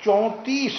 34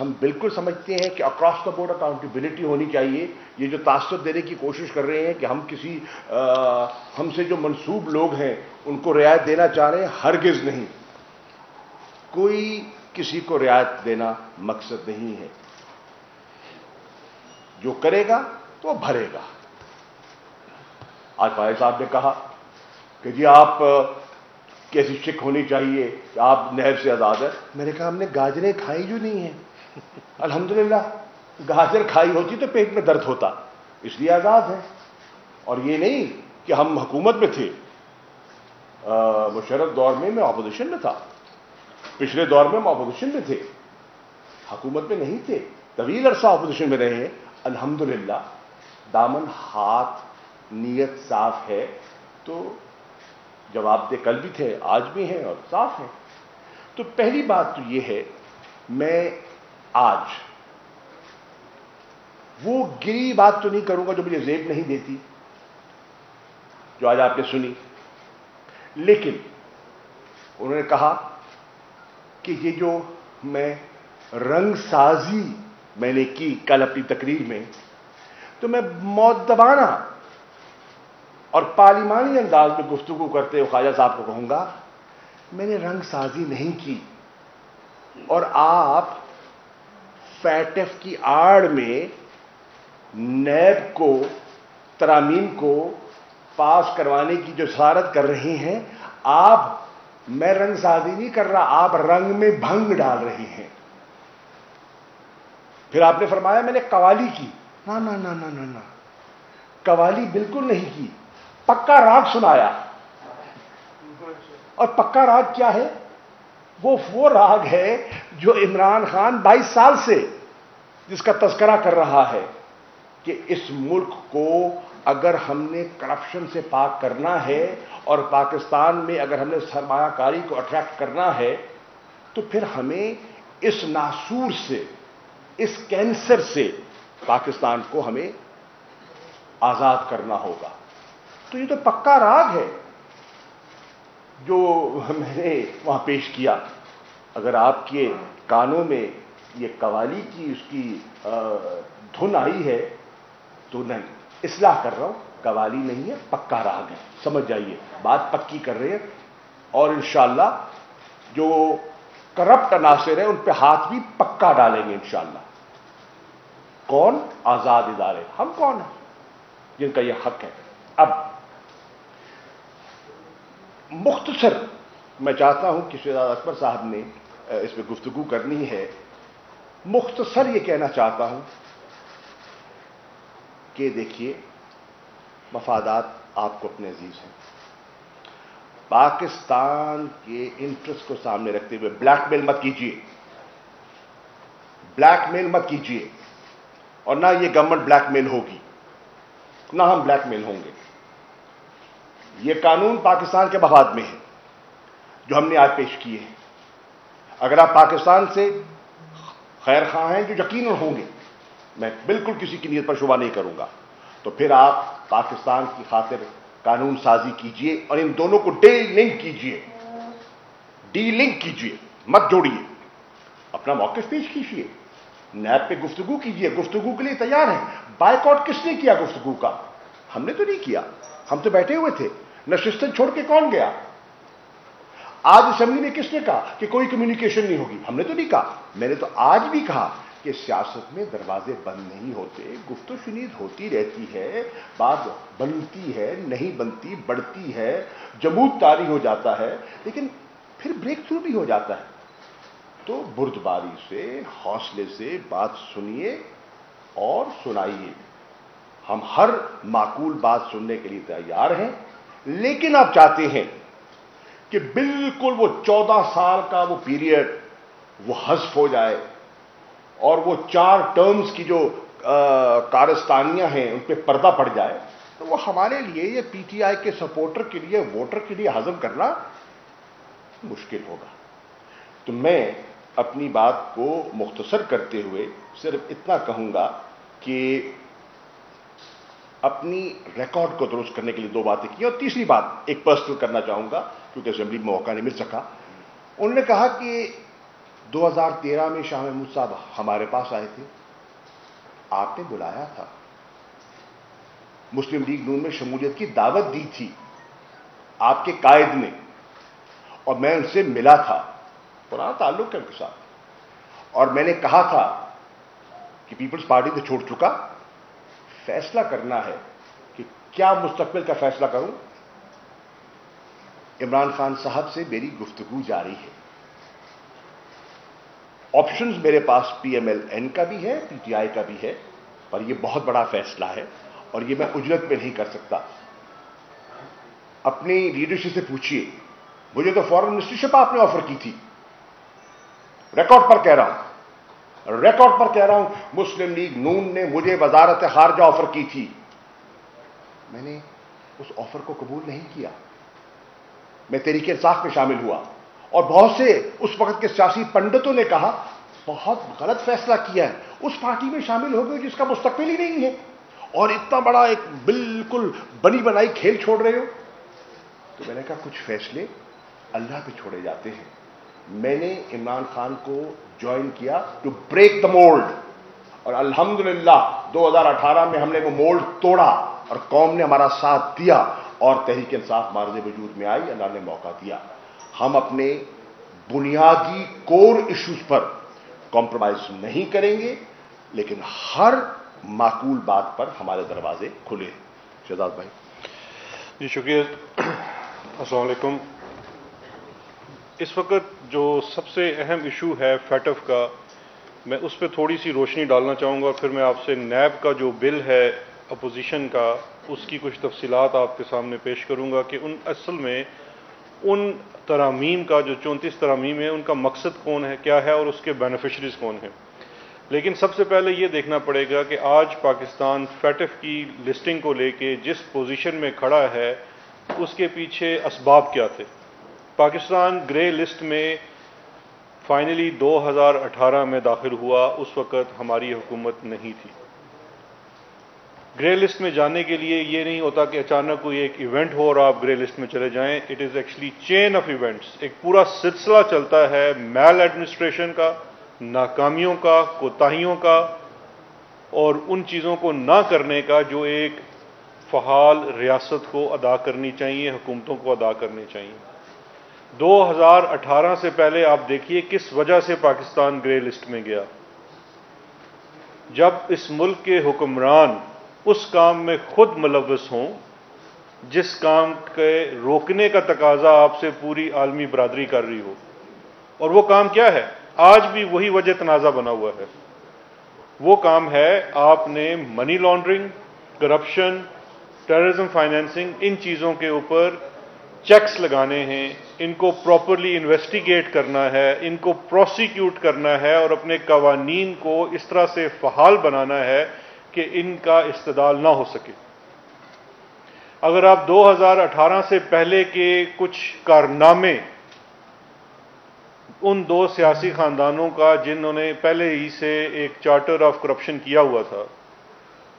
ہم بالکل سمجھتے ہیں کہ اکراس دا بورڈ اکاؤنٹیبلٹی ہونی چاہیے. یہ جو تاثر دینے کی کوشش کر رہے ہیں کہ ہم ہم سے جو منسوب لوگ ہیں ان کو رعایت دینا چاہ رہے ہیں، ہرگز نہیں. کوئی کسی کو رعایت دینا مقصد نہیں ہے. جو کرے گا وہ بھرے گا. آج بھائی صاحب نے کہا کہ جی آپ کیسی شک ہونی چاہیے کہ آپ نہر سے آزاد ہے. میں نے کہا ہم نے گاجریں کھائی جو نہیں ہیں. الحمدللہ گاجر کھائی ہوتی تو پیٹ میں درد ہوتا، اس لیے آزاد ہے. اور یہ نہیں کہ ہم حکومت میں تھے. مشرف دور میں اپوزیشن میں تھا، پچھلے دور میں ہم اپوزیشن میں تھے، حکومت میں نہیں تھے. طویل عرصہ اپوزیشن میں رہے ہیں. الحمدللہ دامن ہاتھ نیت صاف ہے تو جواب دہ کل بھی تھے، آج بھی ہیں اور صاف ہیں. تو پہلی بات تو یہ ہے، میں آج وہ گری بات تو نہیں کروں گا جو مجھے زیب نہیں دیتی، جو آج آپ نے سنی. لیکن انہوں نے کہا کہ یہ جو میں رنگ سازی میں نے کی کل اپنی تقریر میں، تو میں مؤدبانہ اور پارلیمانی انداز میں گفتگو کرتے ہوئے خواجہ صاحب کو کہوں گا میں نے رنگ سازی نہیں کی. اور آپ فیٹ ایف کی آڑ میں نیب کو ترامیم کو پاس کروانے کی جو جسارت کر رہی ہیں، میں رنگ سازی نہیں کر رہا، آپ رنگ میں بھنگ ڈال رہی ہیں. پھر آپ نے فرمایا میں نے قوالی کی. نہ قوالی بالکل نہیں کی، پکا راگ سنایا. اور پکا راگ کیا ہے؟ وہ راگ ہے جو عمران خان 22 سال سے جس کا تذکرہ کر رہا ہے کہ اس ملک کو اگر ہم نے کرپشن سے پاک کرنا ہے اور پاکستان میں اگر ہم نے سرمایہ کاری کو اٹریکٹ کرنا ہے تو پھر ہمیں اس ناسور سے، اس کینسر سے پاکستان کو ہمیں آزاد کرنا ہوگا. تو یہ تو پکا راگ ہے جو میں نے وہاں پیش کیا. اگر آپ کے کانوں میں یہ قوالی کی اس کی دھن آئی ہے تو نہیں، اصلاح کر رہا ہوں، قوالی نہیں ہے، پکا راگ ہے. سمجھ جائیے، بات پکی کر رہے ہیں. اور انشاءاللہ جو کرپٹ عناصر ہیں ان پہ ہاتھ بھی پکا ڈالیں گے انشاءاللہ. کون؟ آزاد ادارے. ہم کون ہیں جن کا یہ حق ہے؟ اب مختصر میں چاہتا ہوں کہ شہزاد اکبر صاحب نے اس پہ گفتگو کرنی ہے. مختصر یہ کہنا چاہتا ہوں کہ دیکھیے، مفادات آپ کو اپنے عزیز ہیں. پاکستان کے انٹرسٹ کو سامنے رکھتے ہوئے بلیک میل مت کیجیے، بلیک میل مت کیجیے. اور نہ یہ گورنمنٹ بلیک میل ہوگی، نہ ہم بلیک میل ہوں گے. یہ قانون پاکستان کے مفاد میں ہے جو ہم نے آج پیش کیے ہیں. اگر آپ پاکستان سے خیر خواہ ہیں، جو یقیناً ہوں گے، میں بالکل کسی کی نیت پر شبہ نہیں کروں گا، تو پھر آپ پاکستان کی خاطر قانون سازی کیجئے اور ان دونوں کو ڈی لنک کیجئے. ڈی لنک کیجئے، مت جوڑیے. اپنا موقف پیش کیجئے، نیب پہ گفتگو کیجئے. گفتگو کے لیے تیار ہیں. بائیک آؤٹ کس نے کیا گفتگو کا؟ ہم نے تو نہیں کیا، ہم تو بیٹھے ہوئے تھے. نشستیں چھوڑ کے کون گیا؟ آج اسمبلی میں کس نے کہا کہ کوئی کمیونیکیشن نہیں ہوگی؟ ہم نے تو نہیں کہا. میں نے تو آج بھی کہا کہ سیاست میں دروازے بند نہیں ہوتے، گفت و شنید ہوتی رہتی ہے، بات بنتی ہے، نہیں بنتی، بڑھتی ہے، جمود طاری ہو جاتا ہے، لیکن پھر بریک تھرو بھی ہو جاتا ہے. تو بردباری سے، حوصلے سے بات سنیے اور سنائیے. ہم ہر معقول بات سننے کے لیے تیار ہیں. لیکن آپ چاہتے ہیں کہ بالکل وہ 14 سال کا وہ پیریڈ وہ حذف ہو جائے اور وہ 4 ٹرمز کی جو کارستانیاں ہیں ان پہ پردہ پڑ جائے، تو وہ ہمارے لیے، یہ پی ٹی آئی کے سپورٹر کے لیے، ووٹر کے لیے ہضم کرنا مشکل ہوگا. تو میں اپنی بات کو مختصر کرتے ہوئے صرف اتنا کہوں گا کہ اپنی ریکارڈ کو درست کرنے کے لیے 2 باتیں کی. اور تیسری بات ایک پرسنل کرنا چاہوں گا کیونکہ اسمبلی میں موقع نہیں مل سکا. انہوں نے کہا کہ 2013 میں شاہ محمود صاحب ہمارے پاس آئے تھے، آپ نے بلایا تھا، مسلم لیگ نون میں شمولیت کی دعوت دی تھی آپ کے قائد نے، اور میں ان سے ملا تھا، پرانا تعلق ہے ان کے ساتھ، اور میں نے کہا تھا کہ پیپلز پارٹی تو چھوڑ چکا، فیصلہ کرنا ہے کہ کیا مستقبل کا فیصلہ کروں۔ عمران خان صاحب سے میری گفتگو جاری ہے، آپشنز میرے پاس پی ایم ایل این کا بھی ہے، پی ٹی آئی کا بھی ہے، پر یہ بہت بڑا فیصلہ ہے اور یہ میں اجرت میں نہیں کر سکتا۔ اپنی لیڈرشپ سے پوچھیے، مجھے تو فورن منسٹرشپ آپ نے آفر کی تھی، ریکارڈ پر کہہ رہا ہوں، مسلم لیگ نون نے مجھے وزارت خارجہ آفر کی تھی، میں نے اس آفر کو قبول نہیں کیا، میں تحریک انصاف میں شامل ہوا، اور بہت سے اس وقت کے سیاسی پنڈتوں نے کہا بہت غلط فیصلہ کیا ہے، اس پارٹی میں شامل ہو گئے جس کا مستقبل ہی نہیں ہے، اور اتنا بڑا ایک بالکل بنی بنائی کھیل چھوڑ رہے ہو۔ تو میں نے کہا کچھ فیصلے اللہ پہ چھوڑے جاتے ہیں، میں نے عمران خان کو جوائن کیا ٹو بریک دا مولڈ، اور الحمدللہ 2018 میں ہم نے وہ مولڈ توڑا اور قوم نے ہمارا ساتھ دیا اور تحریک انصاف مارز وجود میں آئی، اللہ نے موقع دیا۔ ہم اپنے بنیادی کور ایشوز پر کمپرومائز نہیں کریں گے، لیکن ہر معقول بات پر ہمارے دروازے کھلے ہیں۔ شہزاد بھائی جی شکریہ۔ السلام علیکم۔ اس وقت جو سب سے اہم ایشو ہے فیٹف کا، میں اس پہ تھوڑی سی روشنی ڈالنا چاہوں گا، اور پھر میں آپ سے نیب کا جو بل ہے اپوزیشن کا، اس کی کچھ تفصیلات آپ کے سامنے پیش کروں گا کہ اصل میں ان ترامیم کا جو 34 ترامیم ہیں ان کا مقصد کون ہے، کیا ہے، اور اس کے بینیفیشریز کون ہیں۔ لیکن سب سے پہلے یہ دیکھنا پڑے گا کہ آج پاکستان فیٹف کی لسٹنگ کو لے کے جس پوزیشن میں کھڑا ہے اس کے پیچھے اسباب کیا تھے۔ پاکستان گرے لسٹ میں فائنلی 2018 میں داخل ہوا، اس وقت ہماری حکومت نہیں تھی۔ گرے لسٹ میں جانے کے لیے یہ نہیں ہوتا کہ اچانک کوئی ایک ایونٹ ہو اور آپ گرے لسٹ میں چلے جائیں، it is actually chain of events, ایک پورا سلسلہ چلتا ہے میل ایڈمنسٹریشن کا، ناکامیوں کا، کوتاہیوں کا، اور ان چیزوں کو نہ کرنے کا جو ایک فعال ریاست کو ادا کرنی چاہیے، حکومتوں کو ادا کرنی چاہیے۔ 2018 سے پہلے آپ دیکھیے کس وجہ سے پاکستان گرے لسٹ میں گیا۔ جب اس ملک کے حکمران اس کام میں خود ملوث ہوں جس کام کے روکنے کا تقاضا آپ سے پوری عالمی برادری کر رہی ہو، اور وہ کام کیا ہے؟ آج بھی وہی وجہ تنازع بنا ہوا ہے۔ وہ کام ہے آپ نے money laundering, corruption, terrorism financing, ان چیزوں کے اوپر چیکس لگانے ہیں، ان کو پراپرلی انویسٹیگیٹ کرنا ہے، ان کو پروسیکیوٹ کرنا ہے، اور اپنے قوانین کو اس طرح سے فعال بنانا ہے کہ ان کا استعدال نہ ہو سکے۔ اگر آپ 2018 سے پہلے کے کچھ کارنامے ان دو سیاسی خاندانوں کا جنہوں نے پہلے ہی سے ایک چارٹر آف کرپشن کیا ہوا تھا،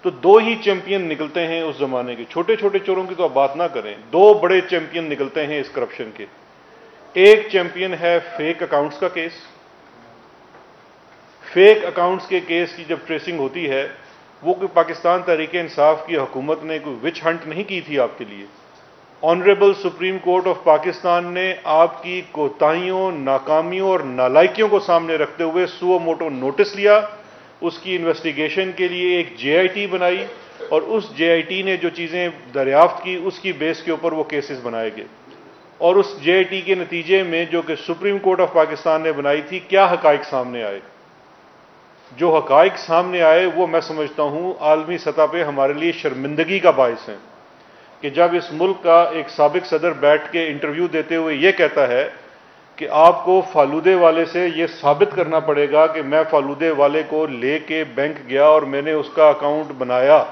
تو دو ہی چیمپئن نکلتے ہیں اس زمانے کے، چھوٹے چھوٹے چوروں کی تو آپ بات نہ کریں، دو بڑے چیمپئن نکلتے ہیں اس کرپشن کے۔ ایک چیمپئن ہے فیک اکاؤنٹس کا کیس۔ فیک اکاؤنٹس کے کیس کی جب ٹریسنگ ہوتی ہے، وہ کوئی پاکستان تحریک انصاف کی حکومت نے کوئی وچ ہنٹ نہیں کی تھی آپ کے لیے۔ Honourable supreme court of Pakistan نے آپ کی کوتاہیوں، ناکامیوں اور نالائکیوں کو سامنے رکھتے ہوئے سو موٹو نوٹس لیا، اس کی انویسٹیگیشن کے لیے ایک جے آئی ٹی بنائی، اور اس جے آئی ٹی نے جو چیزیں دریافت کی اس کی بیس کے اوپر وہ کیسز بنائے گئے، اور اس جے آئی ٹی کے نتیجے میں جو کہ سپریم کورٹ آف پاکستان نے بنائی تھی، کیا حقائق سامنے آئے؟ جو حقائق سامنے آئے وہ میں سمجھتا ہوں عالمی سطح پہ ہمارے لیے شرمندگی کا باعث ہیں، کہ جب اس ملک کا ایک سابق صدر بیٹھ کے انٹرویو دیتے ہوئے یہ کہتا ہے کہ آپ کو فالودے والے سے یہ ثابت کرنا پڑے گا کہ میں فالودے والے کو لے کے بینک گیا اور میں نے اس کا اکاؤنٹ بنایا،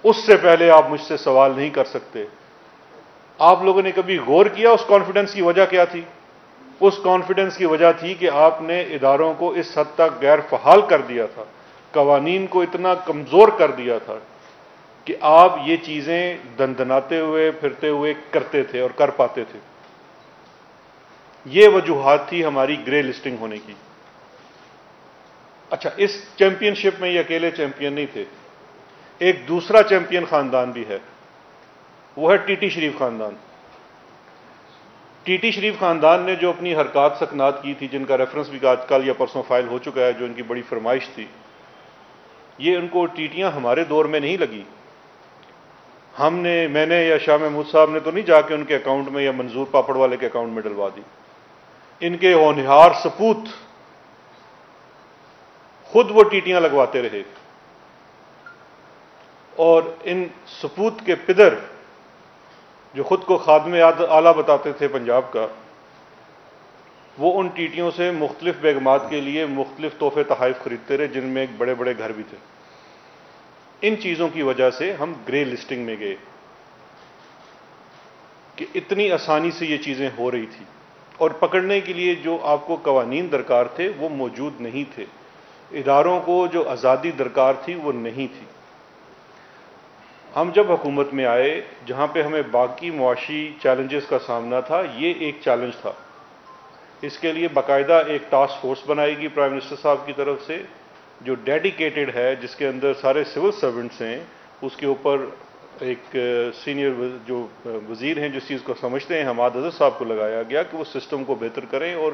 اس سے پہلے آپ مجھ سے سوال نہیں کر سکتے۔ آپ لوگوں نے کبھی غور کیا اس کانفیڈنس کی وجہ کیا تھی؟ اس کانفیڈنس کی وجہ تھی کہ آپ نے اداروں کو اس حد تک غیر فعال کر دیا تھا، قوانین کو اتنا کمزور کر دیا تھا کہ آپ یہ چیزیں دندناتے ہوئے پھرتے ہوئے کرتے تھے اور کر پاتے تھے۔ یہ وجوہات تھی ہماری گرے لسٹنگ ہونے کی۔ اچھا، اس چیمپئن شپ میں یہ اکیلے چیمپئن نہیں تھے، ایک دوسرا چیمپئن خاندان بھی ہے، وہ ہے ٹی ٹی شریف خاندان۔ ٹی ٹی شریف خاندان نے جو اپنی حرکات سکنات کی تھی، جن کا ریفرنس بھی آج کل یا پرسوں فائل ہو چکا ہے، جو ان کی بڑی فرمائش تھی، یہ ان کو ٹیٹیاں ہمارے دور میں نہیں لگی۔ میں نے یا شاہ محمود صاحب نے تو نہیں جا کے ان کے اکاؤنٹ میں یا منظور پاپڑ والے کے اکاؤنٹ میں ڈلوا دی۔ ان کے ہونہار سپوت خود وہ ٹیٹیاں لگواتے رہے، اور ان سپوت کے پدر جو خود کو خادم اعلیٰ بتاتے تھے پنجاب کا، وہ ان ٹیٹیوں سے مختلف بیگمات کے لیے مختلف تحفے تحائف خریدتے رہے، جن میں ایک بڑے بڑے گھر بھی تھے۔ ان چیزوں کی وجہ سے ہم گرے لسٹنگ میں گئے کہ اتنی آسانی سے یہ چیزیں ہو رہی تھی، اور پکڑنے کے لیے جو آپ کو قوانین درکار تھے وہ موجود نہیں تھے، اداروں کو جو آزادی درکار تھی وہ نہیں تھی۔ ہم جب حکومت میں آئے، جہاں پہ ہمیں باقی معاشی چیلنجز کا سامنا تھا، یہ ایک چیلنج تھا۔ اس کے لیے باقاعدہ ایک ٹاسک فورس بنائی گئی پرائم منسٹر صاحب کی طرف سے، جو ڈیڈیکیٹڈ ہے، جس کے اندر سارے سول سرونٹس ہیں۔ اس کے اوپر ایک سینئر جو وزیر ہیں جس چیز کو سمجھتے ہیں، حماد اظہر صاحب کو لگایا گیا کہ وہ سسٹم کو بہتر کریں اور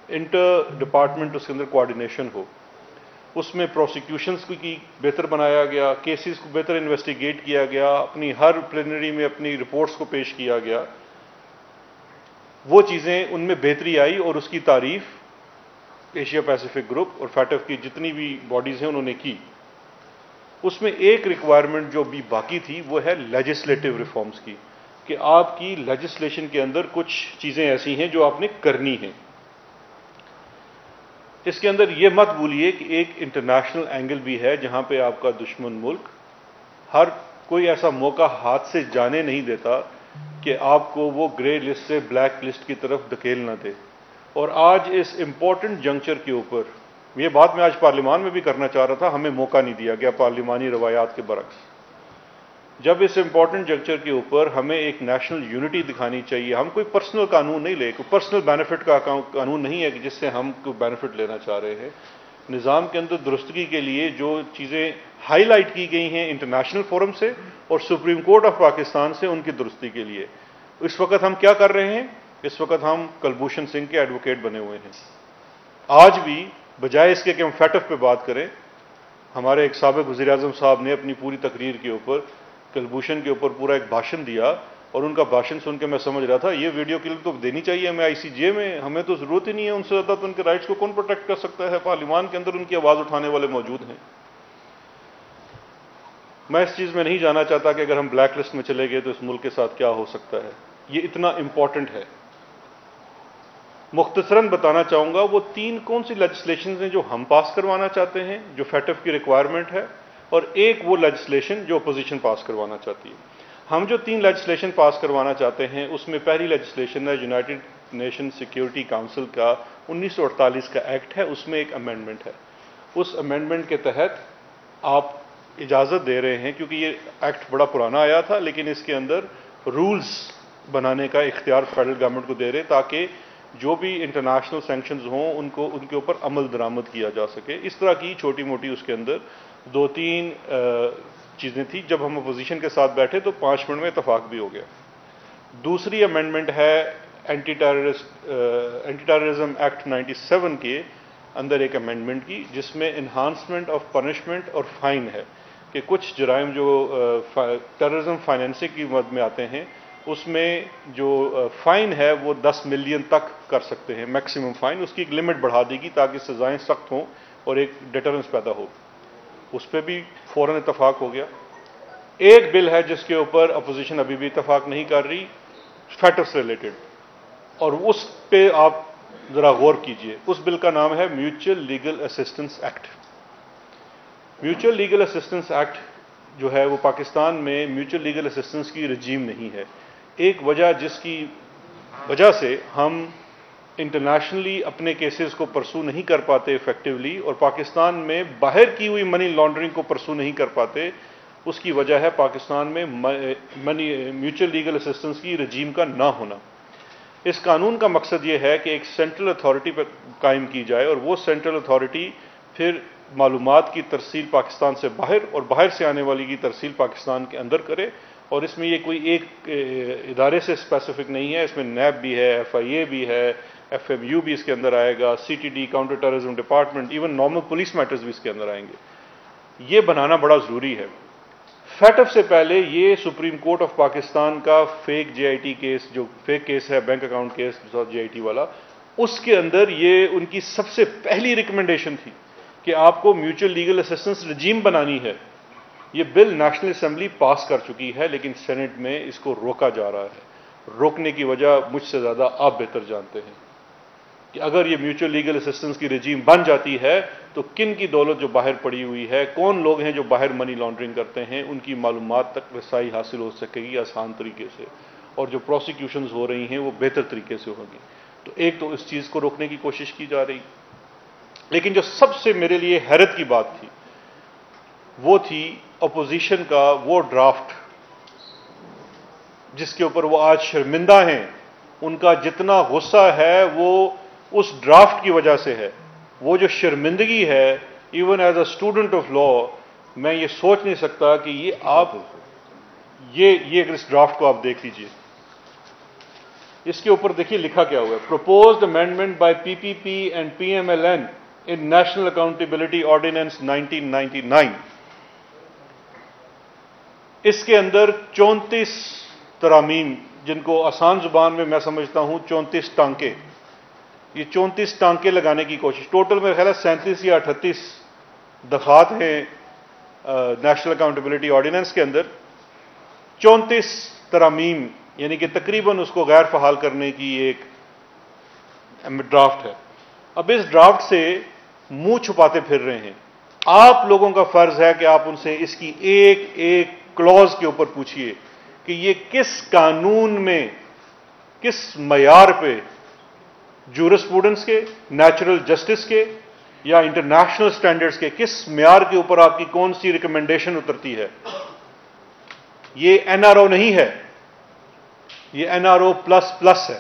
انٹر ڈپارٹمنٹ اس کے اندر کوآرڈینیشن ہو۔ اس میں پروسیکیوشنز کی بہتر بنایا گیا، کیسز کو بہتر انویسٹیگیٹ کیا گیا، اپنی ہر پلینری میں اپنی رپورٹس کو پیش کیا گیا۔ وہ چیزیں ان میں بہتری آئی، اور اس کی تعریف ایشیا پیسیفک گروپ اور فیٹف کی جتنی بھی باڈیز ہیں انہوں نے کی۔ اس میں ایک ریکوائرمنٹ جو بھی باقی تھی وہ ہے لیجسلیٹو ریفارمز کی، کہ آپ کی لیجسلیشن کے اندر کچھ چیزیں ایسی ہیں جو آپ نے کرنی ہیں۔ اس کے اندر یہ مت بھولیے کہ ایک انٹرنیشنل اینگل بھی ہے، جہاں پہ آپ کا دشمن ملک ہر کوئی ایسا موقع ہاتھ سے جانے نہیں دیتا کہ آپ کو وہ گرے لسٹ سے بلیک لسٹ کی طرف دھکیل نہ دے۔ اور آج اس امپورٹنٹ جنکچر کے اوپر، یہ بات میں آج پارلیمان میں بھی کرنا چاہ رہا تھا، ہمیں موقع نہیں دیا گیا پارلیمانی روایات کے برعکس۔ جب اس امپورٹنٹ جنکچر کے اوپر ہمیں ایک نیشنل یونٹی دکھانی چاہیے، ہم کوئی پرسنل قانون نہیں لے، کوئی پرسنل بینیفٹ کا قانون نہیں ہے کہ جس سے ہم کوئی بینیفٹ لینا چاہ رہے ہیں۔ نظام کے اندر درستگی کے لیے جو چیزیں ہائی لائٹ کی گئی ہیں انٹرنیشنل فورم سے اور سپریم کورٹ آف پاکستان سے، ان کی درستی کے لیے اس وقت ہم کیا کر رہے ہیں؟ اس وقت ہم کلبھوشن سنگھ کے ایڈوکیٹ بنے ہوئے ہیں۔ آج بھی بجائے اس کے کہ ہم فیٹف پہ بات کریں، ہمارے ایک سابق وزیر اعظم صاحب نے اپنی پوری تقریر کے اوپر کلبھوشن کے اوپر پورا ایک بھاشن دیا، اور ان کا بھاشن سن کے میں سمجھ رہا تھا یہ ویڈیو کلپ تو دینی چاہیے ہمیں آئی سی جے میں، ہمیں تو ضرورت ہی نہیں ہے، ان سے زیادہ تو ان کے رائٹس کو کون پروٹیکٹ کر سکتا ہے؟ پارلیمان کے اندر ان کی آواز اٹھانے والے موجود ہیں۔ میں اس چیز میں نہیں جانا چاہتا کہ اگر ہم بلیک لسٹ میں چلے گئے تو اس ملک کے ساتھ کیا ہو سکتا ہے، یہ اتنا امپورٹنٹ ہے۔ مختصراً بتانا چاہوں گا وہ تین کون سی لیجسلیشنز ہیں جو ہم پاس کروانا چاہتے ہیں، جو فیٹف کی ریکوائرمنٹ ہے، اور ایک وہ لیجسلیشن جو اپوزیشن پاس کروانا چاہتی ہے۔ ہم جو تین لیجسلیشن پاس کروانا چاہتے ہیں، اس میں پہلی لیجسلیشن ہے یونائٹڈ نیشن سیکیورٹی کونسل کا 1948 کا ایکٹ ہے، اس میں ایک امینڈمنٹ ہے۔ اس امینڈمنٹ کے تحت آپ اجازت دے رہے ہیں، کیونکہ یہ ایکٹ بڑا پرانا آیا تھا، لیکن اس کے اندر رولز بنانے کا اختیار فیڈرل گورنمنٹ کو دے رہے تاکہ جو بھی انٹرنیشنل سینکشنز ہوں ان کے اوپر عمل درآمد کیا جا سکے۔ اس طرح کی چھوٹی موٹی اس کے اندر دو تین چیزیں تھیں۔ جب ہم اپوزیشن کے ساتھ بیٹھے تو 5 منٹ میں اتفاق بھی ہو گیا۔ دوسری امینڈمنٹ ہے اینٹی ٹیررزم ایکٹ 97 کے اندر ایک امینڈمنٹ کی، جس میں انہانسمنٹ آف پنشمنٹ اور فائن ہے، کہ کچھ جرائم جو ٹیررزم فائنینسنگ کی مد میں آتے ہیں، اس میں جو فائن ہے وہ 10 ملین تک کر سکتے ہیں میکسیمم فائن، اس کی ایک لمٹ بڑھا دی گئی تاکہ سزائیں سخت ہوں اور ایک ڈیٹرنس پیدا ہو۔ اس پہ بھی فوراً اتفاق ہو گیا۔ ایک بل ہے جس کے اوپر اپوزیشن ابھی بھی اتفاق نہیں کر رہی، فیٹف سے ریلیٹڈ، اور اس پہ آپ ذرا غور کیجئے۔ اس بل کا نام ہے mutual legal assistance act. Mutual legal assistance act جو ہے وہ پاکستان میں میوچل لیگل اسسٹنس کی رجیم نہیں ہے۔ ایک وجہ جس کی وجہ سے ہم انٹرنیشنلی اپنے کیسز کو پرسو نہیں کر پاتے ایفیکٹولی، اور پاکستان میں باہر کی ہوئی منی لانڈرنگ کو پرسو نہیں کر پاتے، اس کی وجہ ہے پاکستان میں میوچل لیگل اسسٹنس کی رجیم کا نہ ہونا۔ اس قانون کا مقصد یہ ہے کہ ایک سینٹرل اتھارٹی پر قائم کی جائے اور وہ سینٹرل اتھارٹی پھر معلومات کی ترسیل پاکستان سے باہر اور باہر سے آنے والی کی ترسیل پاکستان کے اندر کرے. اور اس میں یہ کوئی ایک ادارے سے اسپیسیفک نہیں ہے، اس میں نیب بھی ہے، ایف آئی اے بھی ہے، ایف ایم یو بھی اس کے اندر آئے گا، C T D counter terrorism department, even normal police matters بھی اس کے اندر آئیں گے. یہ بنانا بڑا ضروری ہے. فیٹف سے پہلے یہ سپریم کورٹ آف پاکستان کا fake J I T case, جو فیک کیس ہے bank account case J I T والا، اس کے اندر یہ ان کی سب سے پہلی ریکمنڈیشن تھی کہ آپ کو میوچل لیگل اسسٹنس رجیم بنانی ہے. یہ بل نیشنل اسمبلی پاس کر چکی ہے لیکن سینٹ میں اس کو روکا جا رہا ہے. روکنے کی وجہ مجھ سے زیادہ آپ بہتر جانتے ہیں کہ اگر یہ میوچل لیگل اسسٹنس کی رجیم بن جاتی ہے تو کن کی دولت جو باہر پڑی ہوئی ہے، کون لوگ ہیں جو باہر منی لانڈرنگ کرتے ہیں، ان کی معلومات تک رسائی حاصل ہو سکے گی آسان طریقے سے، اور جو پروسیکیوشنز ہو رہی ہیں وہ بہتر طریقے سے ہوگی. تو ایک تو اس چیز کو روکنے کی کوشش کی جا رہی. لیکن جو سب سے میرے لیے حیرت کی بات تھی وہ تھی اپوزیشن کا وہ ڈرافٹ جس کے اوپر وہ آج شرمندہ ہیں. ان کا جتنا غصہ ہے وہ اس ڈرافٹ کی وجہ سے ہے. وہ جو شرمندگی ہے، even as a student of law میں یہ سوچ نہیں سکتا کہ یہ اگر اس ڈرافٹ کو آپ دیکھ لیجئے، اس کے اوپر دیکھیے لکھا کیا ہوا ہے. Proposed amendment by P P P and P M L N in national accountability ordinance 1999. اس کے اندر 34 ترامیم، جن کو آسان زبان میں سمجھتا ہوں 34 ٹانکے، یہ 34 ٹانکے لگانے کی کوشش. ٹوٹل میرے خیال ہے 37 یا 38 دفعات ہیں نیشنل اکاؤنٹیبلٹی آرڈیننس کے اندر. 34 ترامیم یعنی کہ تقریباً اس کو غیر فعال کرنے کی ایک ڈرافٹ ہے. اب اس ڈرافٹ سے منہ چھپاتے پھر رہے ہیں. آپ لوگوں کا فرض ہے کہ آپ ان سے اس کی ایک ایک کلوز کے اوپر پوچھئے کہ یہ کس قانون میں، کس معیار پہ، جورسپروڈنس کے، نیچرل جسٹس کے یا انٹرنیشنل سٹینڈرڈز کے کس معیار کے اوپر آپ کی کون سی ریکمنڈیشن اترتی ہے. یہ این آر او نہیں ہے، یہ N R O plus plus ہے.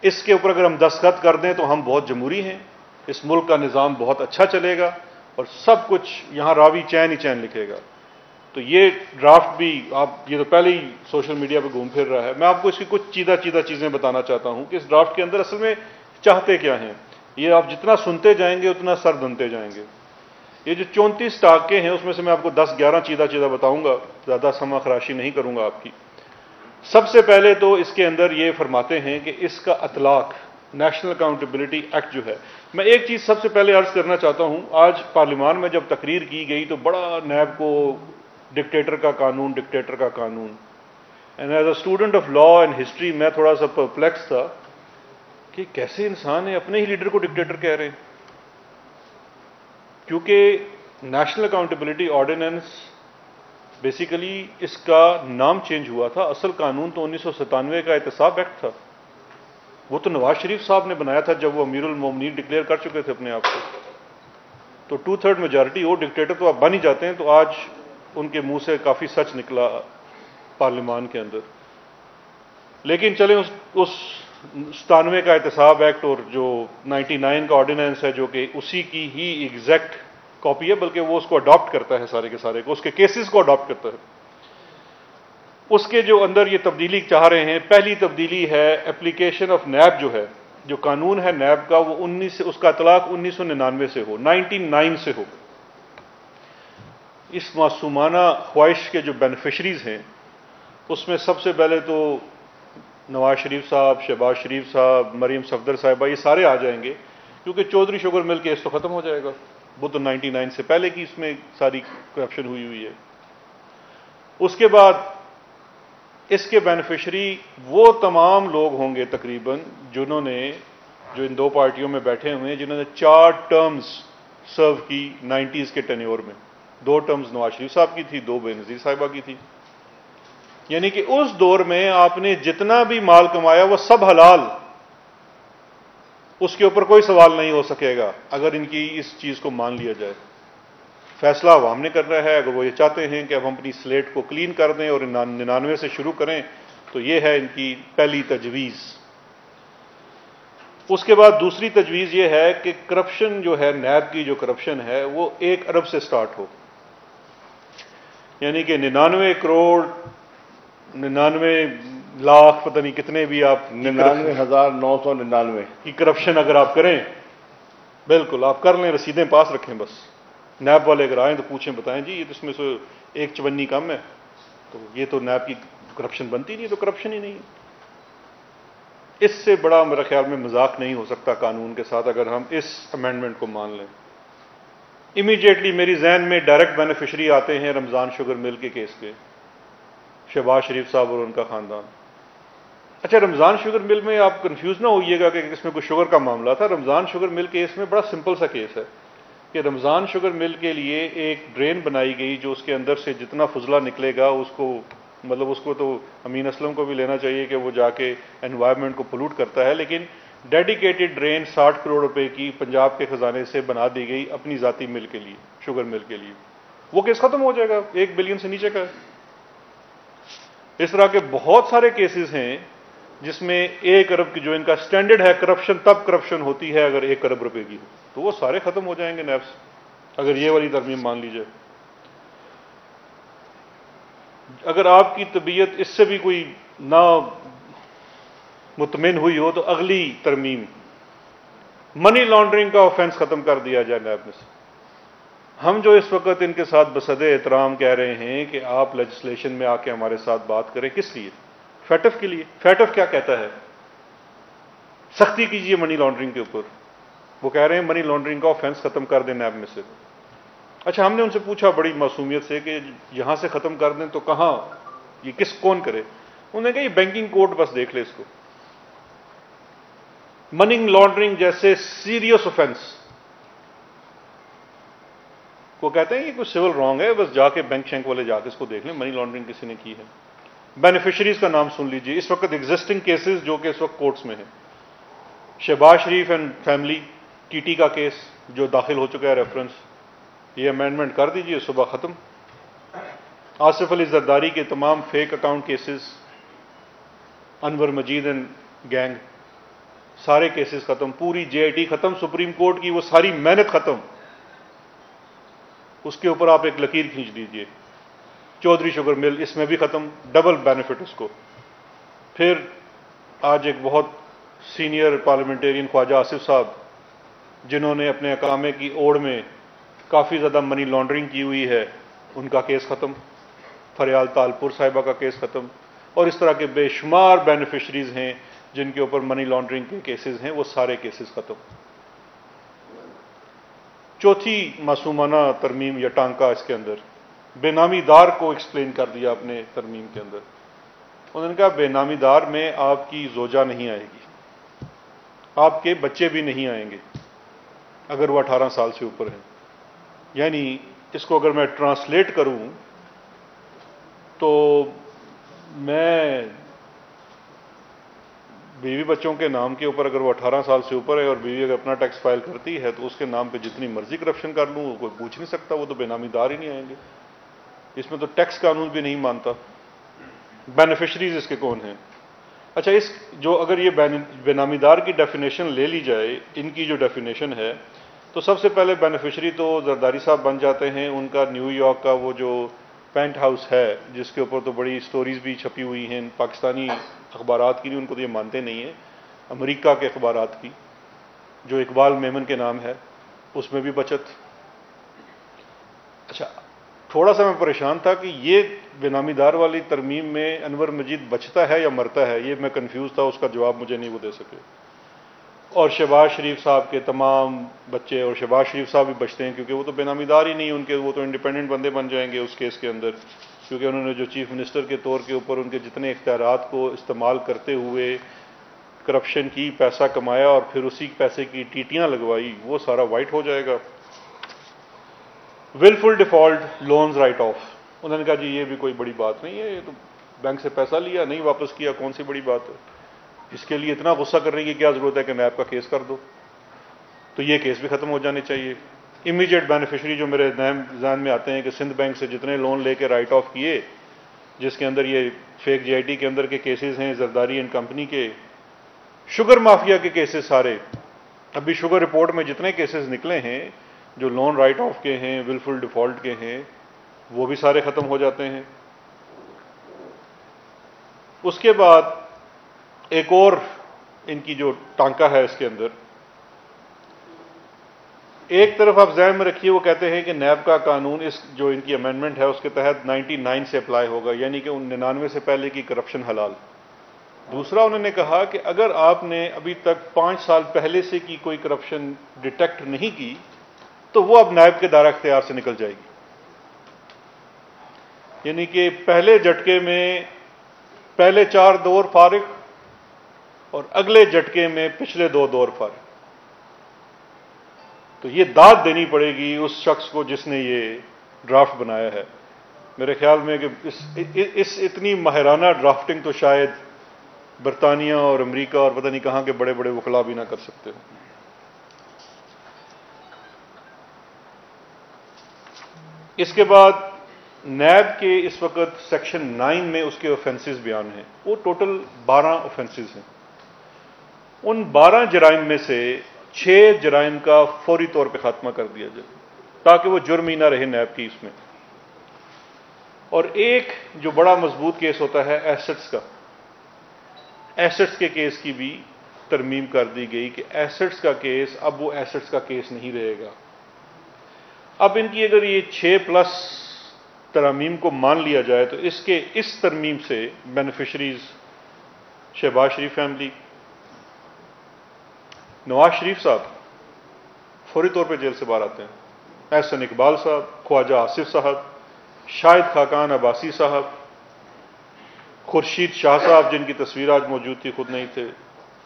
اس کے اوپر اگر ہم دستخط کر دیں تو ہم بہت جمہوری ہیں، اس ملک کا نظام بہت اچھا چلے گا اور سب کچھ یہاں راوی چین ہی چین لکھے گا. تو یہ ڈرافٹ بھی یہ تو پہلے ہی سوشل میڈیا پہ گھوم پھر رہا ہے. میں آپ کو اس کی کچھ چیدہ چیزیں بتانا چاہتا ہوں کہ اس ڈرافٹ کے اندر اصل میں چاہتے کیا ہیں. یہ آپ جتنا سنتے جائیں گے اتنا سر بنتے جائیں گے. یہ جو 34 ٹانکے ہیں اس میں سے میں آپ کو 10-11 چیدہ بتاؤں گا، زیادہ سما خراشی نہیں کروں گا آپ کی. سب سے پہلے تو اس کے اندر یہ فرماتے ہیں کہ اس کا اطلاق نیشنل اکاؤنٹیبلٹی ایکٹ جو ہے. میں ایک چیز سب سے پہلے عرض کرنا چاہتا ہوں. آج پارلیمان میں جب تقریر کی گئی تو بڑا نیب کو ڈکٹیٹر کا قانون and as a student of law and history میں تھوڑا سا پرپلیکس تھا کہ کیسے انسان ہے اپنے ہی لیڈر کو ڈکٹیٹر کہہ رہے ہیں. کیونکہ نیشنل اکاؤنٹیبلٹی آرڈیننس بیسیکلی اس کا نام چینج ہوا تھا. اصل قانون تو 1997 کا احتساب ایکٹ تھا. وہ تو نواز شریف صاحب نے بنایا تھا جب وہ امیر المومنین ڈکلیئر کر چکے تھے اپنے آپ کو. تو 2/3 میجارٹی وہ ڈکٹیٹر تو آپ بن ہی جاتے ہیں. تو آج ان کے منہ سے کافی سچ نکلا پارلیمان کے اندر. لیکن چلیں اس 97 کا احتساب ایکٹ اور جو 99 کا آرڈیننس ہے جو کہ اسی کی ہی ایگزیکٹ کاپی ہے، بلکہ وہ اس کو اڈاپٹ کرتا ہے سارے کے سارے کو، اس کے کیسز کو اڈاپٹ کرتا ہے. اس کے جو اندر یہ تبدیلی چاہ رہے ہیں، پہلی تبدیلی ہے اپلیکیشن آف نیب جو ہے، جو قانون ہے نیب کا وہ اس کا اطلاق 1999 سے ہو، 99 سے ہو. اس معصومانہ خواہش کے جو بینیفیشریز ہیں اس میں سب سے پہلے تو نواز شریف صاحب، شہباز شریف صاحب، مریم صفدر صاحبہ، یہ سارے آ جائیں گے کیونکہ چودھری شوگر مل کیس تو ختم ہو جائے گا. وہ تو 99 سے پہلے کی اس میں ساری کرپشن ہوئی ہے. اس کے بعد اس کے بینیفیشری وہ تمام لوگ ہوں گے تقریباً جو ان دو پارٹیوں میں بیٹھے ہوئے ہیں جنہوں نے 4 ٹرمز سرو کی 90s کے ٹینیور میں. 2 ٹرمز نواز شریف صاحب کی تھی، 2 بے نظیر صاحبہ کی تھی. یعنی کہ اس دور میں آپ نے جتنا بھی مال کمایا وہ سب حلال، اس کے اوپر کوئی سوال نہیں ہو سکے گا اگر ان کی اس چیز کو مان لیا جائے. فیصلہ عوام نے کرنا ہے. اگر وہ یہ چاہتے ہیں کہ اب ہم اپنی سلیٹ کو کلین کر دیں اور 99 سے شروع کریں تو یہ ہے ان کی پہلی تجویز۔ اس کے بعد دوسری تجویز یہ ہے کہ کرپشن جو ہے، نیب کی جو کرپشن ہے وہ 1 ارب سے سٹارٹ ہو، یعنی کہ 99 کروڑ 99 لاکھ پتہ نہیں کتنے بھی آپ 99,999 کی کرپشن اگر آپ کریں، بالکل آپ کر لیں، رسیدیں پاس رکھیں، بس نیب والے اگر آئیں تو پوچھیں، بتائیں جی یہ تو اس میں سے 1 کم ہے، تو یہ تو نیب کی کرپشن بنتی نہیں، تو کرپشن ہی نہیں ہے۔ اس سے بڑا میرا خیال میں مذاق نہیں ہو سکتا قانون کے ساتھ اگر ہم اس امینڈمنٹ کو مان لیں۔ امیڈیٹلی میری ذہن میں ڈائریکٹ بینیفیشری آتے ہیں رمضان شوگر مل کے کیس کے، شہباز شریف صاحب اور ان کا خاندان۔ اچھا، رمضان شوگر مل میں آپ کنفیوز نہ ہوئیے گا کہ اس میں کوئی شوگر کا معاملہ تھا۔ رمضان شوگر مل کیس میں بڑا سمپل سا کیس ہے کہ رمضان شوگر مل کے لیے ایک ڈرین بنائی گئی جو اس کے اندر سے جتنا فضلہ نکلے گا اس کو، مطلب اس کو تو امین اسلم کو بھی لینا چاہیے کہ وہ جا کے انوائرمنٹ کو پولوٹ کرتا ہے، لیکن ڈیڈیکیٹڈ ڈرین 60 کروڑ روپے کی پنجاب کے خزانے سے بنا دی گئی اپنی ذاتی مل کے لیے، شوگر مل کے لیے۔ وہ کیس ختم ہو جائے گا، 1 بلین سے نیچے کا ہے۔ اس طرح کے بہت سارے کیسز ہیں جس میں 1 ارب کی جو ان کا سٹینڈرڈ ہے کرپشن، تب کرپشن ہوتی ہے اگر 1 ارب روپے کی ہو، تو وہ سارے ختم ہو جائیں گے نیب سے، اگر یہ والی ترمیم مان لی جائے۔ اگر آپ کی طبیعت اس سے بھی کوئی نہ مطمئن ہوئی ہو تو اگلی ترمیم منی لانڈرنگ کا آفینس ختم کر دیا جائے نیب میں سے۔ ہم جو اس وقت ان کے ساتھ بصد احترام کہہ رہے ہیں کہ آپ لیجسلیشن میں آ کے ہمارے ساتھ بات کریں، کس لیے؟ فیٹف کے لیے۔ فیٹف کیا کہتا ہے؟ سختی کیجیے منی لانڈرنگ کے اوپر۔ وہ کہہ رہے ہیں منی لانڈرنگ کا آفینس ختم کر دیں نیب میں سے۔ اچھا، ہم نے ان سے پوچھا بڑی معصومیت سے کہ یہاں سے ختم کر دیں تو کہاں، یہ کون کرے؟ انہوں نے کہا یہ بینکنگ کوڈ بس دیکھ لے اس کو۔ منی لانڈرنگ جیسے سیریس آفینس کو کہتے ہیں یہ کوئی سول رانگ ہے، بس جا کے بینک شینک والے جا کے اس کو دیکھ لیں، منی لانڈرنگ کسی نے کی ہے۔ بینیفیشریز کا نام سن لیجئے، اس وقت ایگزسٹنگ کیسز جو کہ اس وقت کورٹس میں ہیں۔ شہباز شریف اینڈ فیملی، ٹی ٹی کا کیس جو داخل ہو چکا ہے ریفرنس، یہ امینڈمنٹ کر دیجئے، صبح ختم۔ آصف علی زرداری کے تمام fake account cases, Anwar Majeed and gang, سارے کیسز ختم، پوری جے آئی ٹی ختم، سپریم کورٹ کی وہ ساری محنت ختم، اس کے اوپر آپ ایک لکیر کھینچ دیجئے۔ چودھری شوگر مل، اس میں بھی ختم، ڈبل بینیفٹ اس کو۔ پھر آج ایک بہت سینئر پارلیمنٹیرین خواجہ آصف صاحب، جنہوں نے اپنے اقامے کی اوڑ میں کافی زیادہ منی لانڈرنگ کی ہوئی ہے، ان کا کیس ختم۔ فریال تالپور صاحبہ کا کیس ختم، اور اس طرح کے بے شمار بینیفیشریز ہیں جن کے اوپر منی لانڈرنگ کے کیسز ہیں، وہ سارے کیسز ختم۔ چوتھی معصومانہ ترمیم یا ٹانکا اس کے اندر، بے نامی دار کو ایکسپلین کر دیا اپنے ترمیم کے اندر۔ انہوں نے کہا بے نامی دار میں آپ کی زوجہ نہیں آئے گی، آپ کے بچے بھی نہیں آئیں گے اگر وہ 18 سال سے اوپر ہیں۔ یعنی اس کو اگر میں ٹرانسلیٹ کروں تو میں بیوی بچوں کے نام کے اوپر اگر وہ 18 سال سے اوپر ہے اور بیوی اگر اپنا ٹیکس فائل کرتی ہے تو اس کے نام پہ جتنی مرضی کرپشن کر لوں وہ کوئی پوچھ نہیں سکتا، وہ تو بے نامی دار ہی نہیں آئیں گے۔ اس میں تو ٹیکس قانون بھی نہیں مانتا۔ بینیفیشریز اس کے کون ہیں؟ اچھا، اس جو اگر یہ بے نامی دار کی ڈیفینیشن لے لی جائے، ان کی جو ڈیفینیشن ہے، تو سب سے پہلے بینیفیشری تو زرداری صاحب بن جاتے ہیں۔ ان کا نیو یارک کا وہ جو پینٹ ہاؤس ہے جس کے اوپر تو بڑی سٹوریز بھی چھپی ہوئی ہیں، پاکستانی اخبارات کی نہیں، ان کو تو یہ مانتے نہیں ہیں، امریکہ کے اخبارات کی، جو اقبال میمن کے نام ہے، اس میں بھی بچت۔ اچھا، تھوڑا سا میں پریشان تھا کہ یہ بے نامی دار والی ترمیم میں انور مجید بچتا ہے یا مرتا ہے، یہ میں کنفیوز تھا، اس کا جواب مجھے نہیں وہ دے سکے۔ اور شہباز شریف صاحب کے تمام بچے، اور شہباز شریف صاحب بھی بچتے ہیں کیونکہ وہ تو بے نامی دار ہی نہیں ان کے، وہ تو انڈیپینڈنٹ بندے بن جائیں گے اس کیس کے اندر، کیونکہ انہوں نے جو چیف منسٹر کے طور کے اوپر ان کے جتنے اختیارات کو استعمال کرتے ہوئے کرپشن کی، پیسہ کمایا اور پھر اسی پیسے کی ٹیٹیاں لگوائی، وہ سارا وائٹ ہو جائے گا۔ ولفل ڈیفالٹ لونز رائٹ آف، انہوں نے کہا جی یہ بھی کوئی بڑی بات نہیں ہے، یہ تو بینک سے پیسہ لیا نہیں واپس کیا، کون سی بڑی بات ہے، اس کے لیے اتنا غصہ کرنے کی کیا ضرورت ہے کہ نیب کا کیس کر دو۔ تو یہ کیس بھی ختم ہو جانے چاہیے۔ امیڈیٹ بینیفیشری جو میرے ذہن میں آتے ہیں کہ سندھ بینک سے جتنے لون لے کے رائٹ آف کیے جس کے اندر یہ فیک جی آئی ٹی کے اندر کے کیسز ہیں، زرداری اینڈ کمپنی کے، شوگر مافیا کے کیسز سارے، ابھی شوگر رپورٹ میں جتنے کیسز نکلے ہیں جو لون رائٹ آف کے ہیں، ولفل ڈیفالٹ کے ہیں، وہ بھی سارے ختم ہو جاتے ہیں۔ اس کے بعد ایک اور ان کی جو ٹانکا ہے اس کے اندر، ایک طرف آپ ذہن میں رکھیے، وہ کہتے ہیں کہ نیب کا قانون، اس جو ان کی امینڈمنٹ ہے اس کے تحت 99 سے اپلائی ہوگا، یعنی کہ 99 سے پہلے کی کرپشن حلال۔ دوسرا انہوں نے کہا کہ اگر آپ نے ابھی تک 5 سال پہلے سے کی کوئی کرپشن ڈیٹیکٹ نہیں کی تو وہ اب نیب کے دائرہ اختیار سے نکل جائے گی، یعنی کہ پہلے جھٹکے میں پہلے 4 دور فارغ اور اگلے جھٹکے میں پچھلے 2 دور فارغ۔ تو یہ داد دینی پڑے گی اس شخص کو جس نے یہ ڈرافٹ بنایا ہے۔ میرے خیال میں کہ اس اتنی ماہرانہ ڈرافٹنگ تو شاید برطانیہ اور امریکہ اور پتہ نہیں کہاں کے بڑے بڑے وکلا بھی نہ کر سکتے ہوں۔ اس کے بعد نیب کے اس وقت سیکشن 9 میں اس کے اوفینسز بیان ہیں، وہ ٹوٹل 12 اوفینسز ہیں۔ ان 12 جرائم میں سے 6 جرائم کا فوری طور پہ خاتمہ کر دیا جائے تاکہ وہ جرم ہی نہ رہے نیب کی اس میں۔ اور ایک جو بڑا مضبوط کیس ہوتا ہے ایسٹس کا، ایسٹس کے کیس کی بھی ترمیم کر دی گئی کہ ایسٹس کا کیس اب وہ ایسٹس کا کیس نہیں رہے گا۔ اب ان کی اگر یہ 6+ ترامیم کو مان لیا جائے تو اس ترمیم سے بینیفیشریز شہباز شریف فیملی، نواز شریف صاحب فوری طور پہ جیل سے باہر آتے ہیں، احسن اقبال صاحب، خواجہ آصف صاحب، شاہد خاقان عباسی صاحب، خورشید شاہ صاحب جن کی تصویر آج موجود تھی، خود نہیں تھے،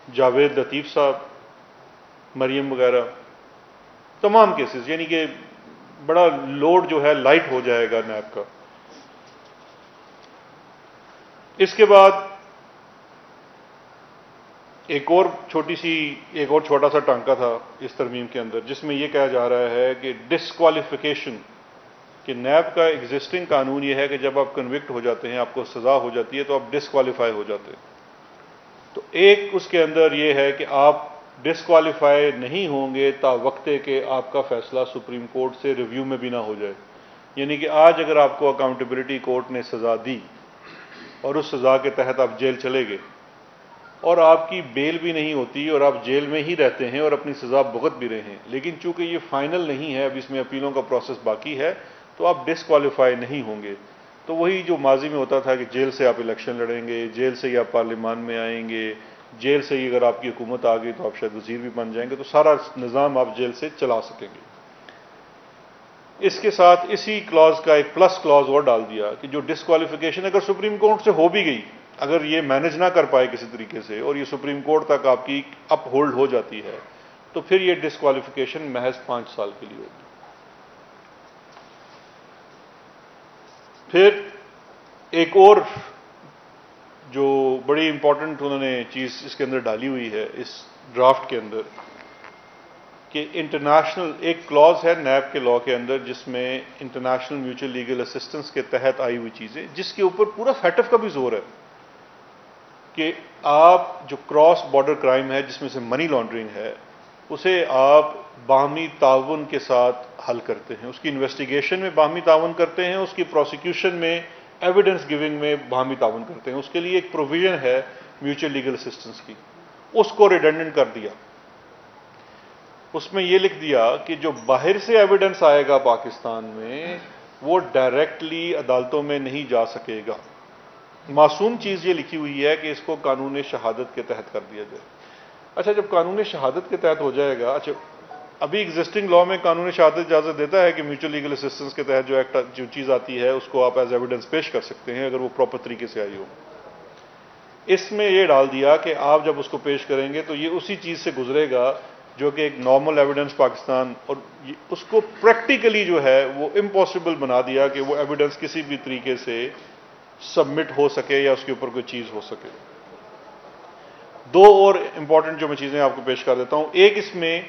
جاوید لطیف صاحب، مریم وغیرہ، تمام کیسز، یعنی کہ بڑا لوڈ جو ہے لائٹ ہو جائے گا نیب کا۔ اس کے بعد ایک اور چھوٹا سا ٹانکا تھا اس ترمیم کے اندر، جس میں یہ کہا جا رہا ہے کہ ڈسکوالیفیکیشن، کہ نیب کا ایگزسٹنگ قانون یہ ہے کہ جب آپ کنوکٹ ہو جاتے ہیں، آپ کو سزا ہو جاتی ہے تو آپ ڈسکوالیفائی ہو جاتے ہیں۔ تو ایک اس کے اندر یہ ہے کہ آپ ڈسکوالیفائی نہیں ہوں گے تا وقت کہ آپ کا فیصلہ سپریم کورٹ سے ریویو میں بھی نہ ہو جائے، یعنی کہ آج اگر آپ کو اکاؤنٹیبلٹی کورٹ نے سزا دی اور اس سزا کے تحت آپ جیل چلے گئے اور آپ کی بیل بھی نہیں ہوتی اور آپ جیل میں ہی رہتے ہیں اور اپنی سزا بھگت بھی رہے ہیں، لیکن چونکہ یہ فائنل نہیں ہے، اب اس میں اپیلوں کا پروسیس باقی ہے، تو آپ ڈسکوالیفائی نہیں ہوں گے۔ تو وہی جو ماضی میں ہوتا تھا کہ جیل سے آپ الیکشن لڑیں گے، جیل سے ہی آپ پارلیمان میں آئیں گے، جیل سے ہی اگر آپ کی حکومت آ گئی تو آپ شاید وزیر بھی بن جائیں گے، تو سارا نظام آپ جیل سے چلا سکیں گے۔ اس کے ساتھ اسی کلاز کا ایک پلس کلاز اور ڈال دیا کہ جو ڈسکوالیفیکیشن اگر سپریم کورٹ سے ہو بھی گئی، اگر یہ مینج نہ کر پائے کسی طریقے سے اور یہ سپریم کورٹ تک آپ کی اپ ہولڈ ہو جاتی ہے، تو پھر یہ ڈسکوالیفیکیشن محض 5 سال کے لیے ہوگی۔ پھر ایک اور جو بڑی امپورٹنٹ انہوں نے چیز اس کے اندر ڈالی ہوئی ہے اس ڈرافٹ کے اندر، کہ انٹرنیشنل ایک کلاز ہے نیب کے لاء کے اندر جس میں انٹرنیشنل میوچل لیگل اسسٹنس کے تحت آئی ہوئی چیزیں، جس کے اوپر پورا فیٹف کا بھی زور ہے کہ آپ جو کراس بارڈر کرائم ہے جس میں سے منی لانڈرنگ ہے، اسے آپ باہمی تعاون کے ساتھ حل کرتے ہیں، اس کی انویسٹیگیشن میں باہمی تعاون کرتے ہیں، اس کی پروسیکیوشن میں، ایویڈنس گیونگ میں باہمی تعاون کرتے ہیں۔ اس کے لیے ایک پروویژن ہے میوچل لیگل اسسٹنس کی، اس کو ریڈنڈنٹ کر دیا۔ اس میں یہ لکھ دیا کہ جو باہر سے ایویڈنس آئے گا پاکستان میں، وہ ڈائریکٹلی عدالتوں میں نہیں جا سکے گا۔ معصوم چیز یہ لکھی ہوئی ہے کہ اس کو قانون شہادت کے تحت کر دیا جائے۔ اچھا، جب قانون شہادت کے تحت ہو جائے گا، اچھا ابھی ایگزسٹنگ لاء میں قانون شہادت اجازت دیتا ہے کہ میوچل لیگل اسسٹنس کے تحت جو چیز آتی ہے اس کو آپ ایز ایویڈنس پیش کر سکتے ہیں اگر وہ پراپر طریقے سے آئی ہو۔ اس میں یہ ڈال دیا کہ آپ جب اس کو پیش کریں گے تو یہ اسی چیز سے گزرے گا جو کہ ایک نارمل ایویڈنس پاکستان، اور اس کو پریکٹیکلی جو ہے وہ امپاسبل بنا دیا کہ وہ ایویڈنس کسی بھی طریقے سے سبمٹ ہو سکے یا اس کے اوپر کوئی چیز ہو سکے۔ 2 اور امپورٹنٹ جو میں چیزیں آپ کو پیش کر دیتا ہوں۔ ایک، اس میں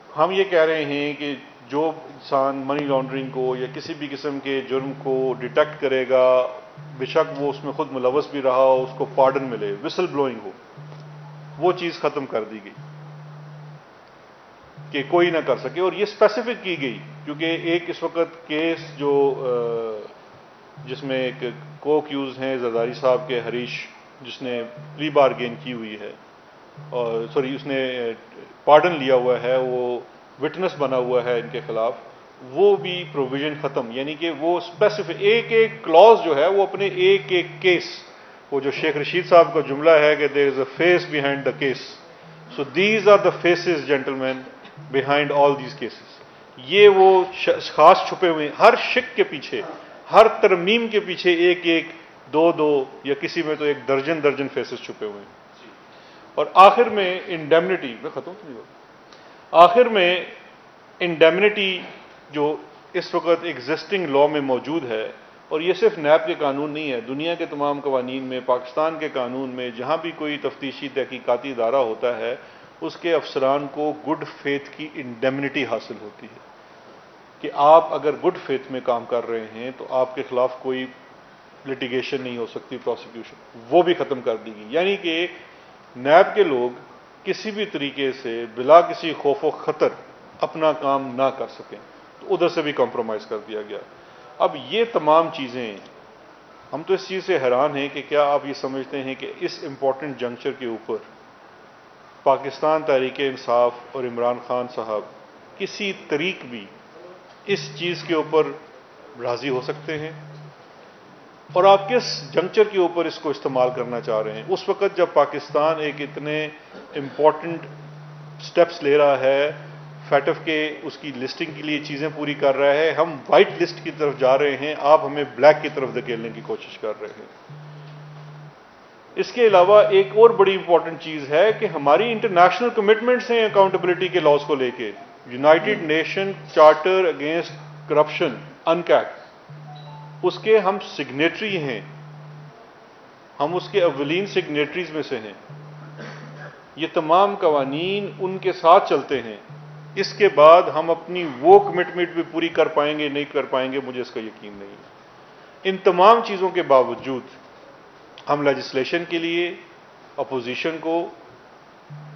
ہم یہ کہہ رہے ہیں کہ جو انسان منی لانڈرنگ کو یا کسی بھی قسم کے جرم کو ڈیٹیکٹ کرے گا، بے شک وہ اس میں خود ملوث بھی رہا ہو، اس کو پارڈن ملے، وسل بلوئنگ ہو، وہ چیز ختم کر دی گئی کہ کوئی نہ کر سکے. اور یہ اسپیسیفک کی گئی کیونکہ ایک اس وقت کیس جو جس میں ایک کو ایکیوز ہیں زرداری صاحب کے حریش، جس نے پلی بارگین کی ہوئی ہے، اور اس نے پارڈن لیا ہوا ہے، وہ وٹنس بنا ہوا ہے ان کے خلاف، وہ بھی پروویژن ختم. یعنی کہ وہ اسپیسیفک ایک ایک کلاز جو ہے وہ اپنے ایک ایک کیس، وہ جو شیخ رشید صاحب کا جملہ ہے کہ there is a face behind the case, so these are the faces gentleman behind all these cases. یہ وہ خاص چھپے ہوئے ہر شک کے پیچھے، ہر ترمیم کے پیچھے ایک ایک دو دو یا کسی میں تو ایک درجن درجن فیسز چھپے ہوئے ہیں. اور آخر میں انڈیمنٹی میں ختم نہیں ہوا، آخر میں انڈیمنٹی جو اس وقت ایگزسٹنگ لا میں موجود ہے، اور یہ صرف نیب کے قانون نہیں ہے، دنیا کے تمام قوانین میں، پاکستان کے قانون میں، جہاں بھی کوئی تفتیشی تحقیقاتی ادارہ ہوتا ہے اس کے افسران کو گڈ فیتھ کی انڈیمنٹی حاصل ہوتی ہے کہ آپ اگر گڈ فیتھ میں کام کر رہے ہیں تو آپ کے خلاف کوئی لٹیگیشن نہیں ہو سکتی، پروسیکیوشن، وہ بھی ختم کر دی گئی. یعنی کہ نیب کے لوگ کسی بھی طریقے سے بلا کسی خوف و خطر اپنا کام نہ کر سکیں، تو ادھر سے بھی کمپرومائز کر دیا گیا. اب یہ تمام چیزیں، ہم تو اس چیز سے حیران ہیں کہ کیا آپ یہ سمجھتے ہیں کہ اس امپورٹنٹ جنکچر کے اوپر پاکستان تحریک انصاف اور عمران خان صاحب کسی طریق بھی اس چیز کے اوپر راضی ہو سکتے ہیں؟ اور آپ کس جنکچر کے اوپر اس کو استعمال کرنا چاہ رہے ہیں؟ اس وقت جب پاکستان ایک اتنے امپورٹنٹ سٹیپس لے رہا ہے، فیٹف کے اس کی لسٹنگ کے لیے چیزیں پوری کر رہا ہے، ہم وائٹ لسٹ کی طرف جا رہے ہیں، آپ ہمیں بلیک کی طرف دھکیلنے کی کوشش کر رہے ہیں. اس کے علاوہ ایک اور بڑی امپورٹنٹ چیز ہے کہ ہماری انٹرنیشنل کمٹمنٹس ہیں اکاؤنٹیبلٹی کے لاز کو لے کے، United Nation charter against corruption انکیک، اس کے ہم سگنیٹری ہیں، ہم اس کے اولین سگنیٹریز میں سے ہیں. یہ تمام قوانین ان کے ساتھ چلتے ہیں. اس کے بعد ہم اپنی وہ کمٹمنٹ بھی پوری کر پائیں گے نہیں کر پائیں گے، مجھے اس کا یقین نہیں. ان تمام چیزوں کے باوجود ہم لیجسلیشن کے لیے اپوزیشن کو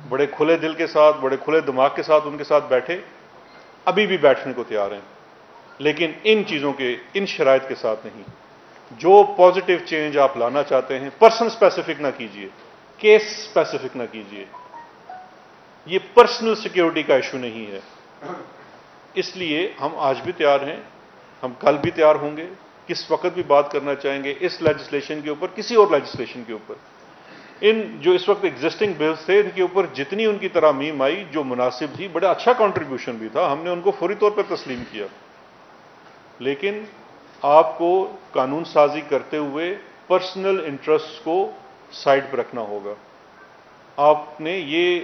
بڑے کھلے دل کے ساتھ، بڑے کھلے دماغ کے ساتھ ان کے ساتھ بیٹھے، ابھی بھی بیٹھنے کو تیار ہیں، لیکن ان چیزوں کے، ان شرائط کے ساتھ نہیں. جو پازیٹیو چینج آپ لانا چاہتے ہیں، پرسن سپیسیفک نہ کیجئے، کیس سپیسیفک نہ کیجئے. یہ پرسنل سیکیورٹی کا ایشو نہیں ہے. اس لیے ہم آج بھی تیار ہیں، ہم کل بھی تیار ہوں گے، کس وقت بھی بات کرنا چاہیں گے اس لیجسلیشن کے اوپر، کسی اور لیجسلیشن کے اوپر. ان جو اس وقت ایگزسٹنگ بلز تھے، ان کے اوپر جتنی ان کی ترامیم آئی جو مناسب تھی، بڑا اچھا کنٹریبیوشن بھی تھا، ہم نے ان کو فوری طور پر تسلیم کیا. لیکن آپ کو قانون سازی کرتے ہوئے پرسنل انٹرسٹ کو سائڈ پر رکھنا ہوگا. آپ نے یہ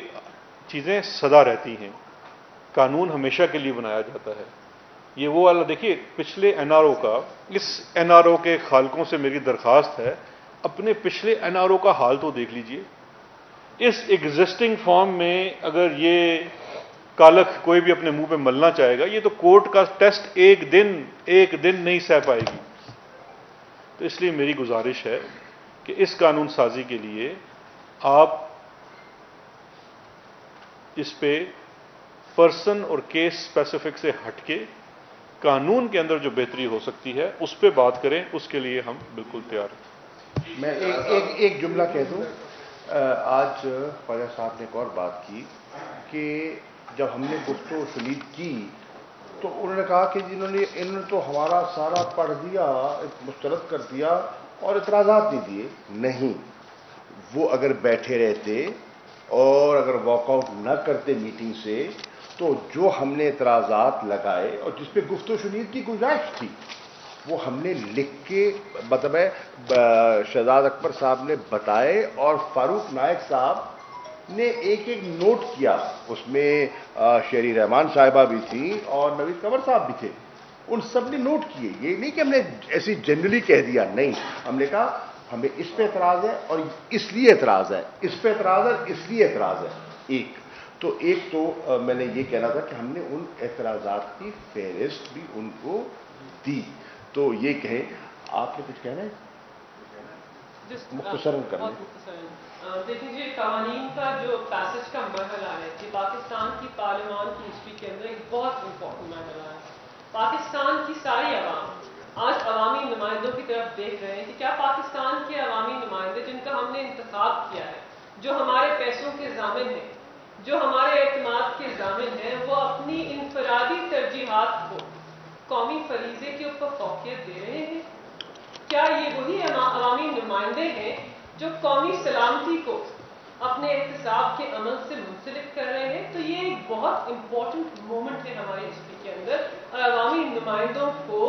چیزیں سدا رہتی ہیں، قانون ہمیشہ کے لیے بنایا جاتا ہے. یہ وہ والا دیکھیے پچھلے این آر او کا، اس این آر او کے خالقوں سے میری درخواست ہے، اپنے پچھلے این آر او کا حال تو دیکھ لیجئے. اس ایگزسٹنگ فارم میں اگر یہ کالک کوئی بھی اپنے منہ پہ ملنا چاہے گا، یہ تو کورٹ کا ٹیسٹ ایک دن نہیں سہ پائے گی. تو اس لیے میری گزارش ہے کہ اس قانون سازی کے لیے آپ اس پہ پرسن اور کیس اسپیسیفک سے ہٹ کے قانون کے اندر جو بہتری ہو سکتی ہے اس پہ بات کریں، اس کے لیے ہم بالکل تیار ہیں. میں ایک جملہ کہہ دوں. آج خواجہ صاحب نے ایک اور بات کی کہ جب ہم نے گفت و شنید کی تو انہوں نے کہا کہ انہوں نے تو ہمارا سارا پڑھ دیا، مسترد کر دیا اور اعتراضات نہیں دیے. نہیں، وہ اگر بیٹھے رہتے اور اگر واک آؤٹ نہ کرتے میٹنگ سے تو جو ہم نے اعتراضات لگائے اور جس پہ گفت و شنید کی گنجائش تھی وہ ہم نے لکھ کے مطلب شہزاد اکبر صاحب نے بتائے، اور فاروق نائک صاحب نے ایک نوٹ کیا. اس میں شہری رحمان صاحبہ بھی تھیں اور نوید قمر صاحب بھی تھے. ان سب نے نوٹ کیے. یہ نہیں کہ ہم نے ایسی جنرلی کہہ دیا، نہیں، ہم نے کہا ہمیں اس پہ اعتراض ہے اور اس لیے اعتراض ہے، اس پہ اعتراض ہے، اس لیے اعتراض ہے. ایک تو ایک تو میں نے یہ کہنا تھا کہ ہم نے ان اعتراضات کی فہرست بھی ان کو دی. تو یہ کہیں آپ نے کچھ کہنا ہے مختصراً کرنا. دیکھیں جی، قوانین کا جو پیسج کا مرحلہ ہے یہ پاکستان کی پارلیمان کی ہسٹری کے اندر ایک بہت امپورٹنٹ مرحلہ ہے. پاکستان کی ساری عوام آج عوامی نمائندوں کی طرف دیکھ رہے ہیں کہ کیا پاکستان کے عوامی نمائندے جن کا ہم نے انتخاب کیا ہے، جو ہمارے پیسوں کے ضامن ہیں، جو ہمارے اعتماد کے ضامن ہیں، وہ اپنی انفرادی ترجیحات کو قومی فریضے کے اوپر فوقیت دے رہے ہیں؟ کیا یہ وہی عوامی نمائندے ہیں جو قومی سلامتی کو اپنے احتساب کے عمل سے منسلک کر رہے ہیں؟ تو یہ ایک بہت امپورٹنٹ مومنٹ ہے ہماری ہسٹری کے اندر، اور عوامی نمائندوں کو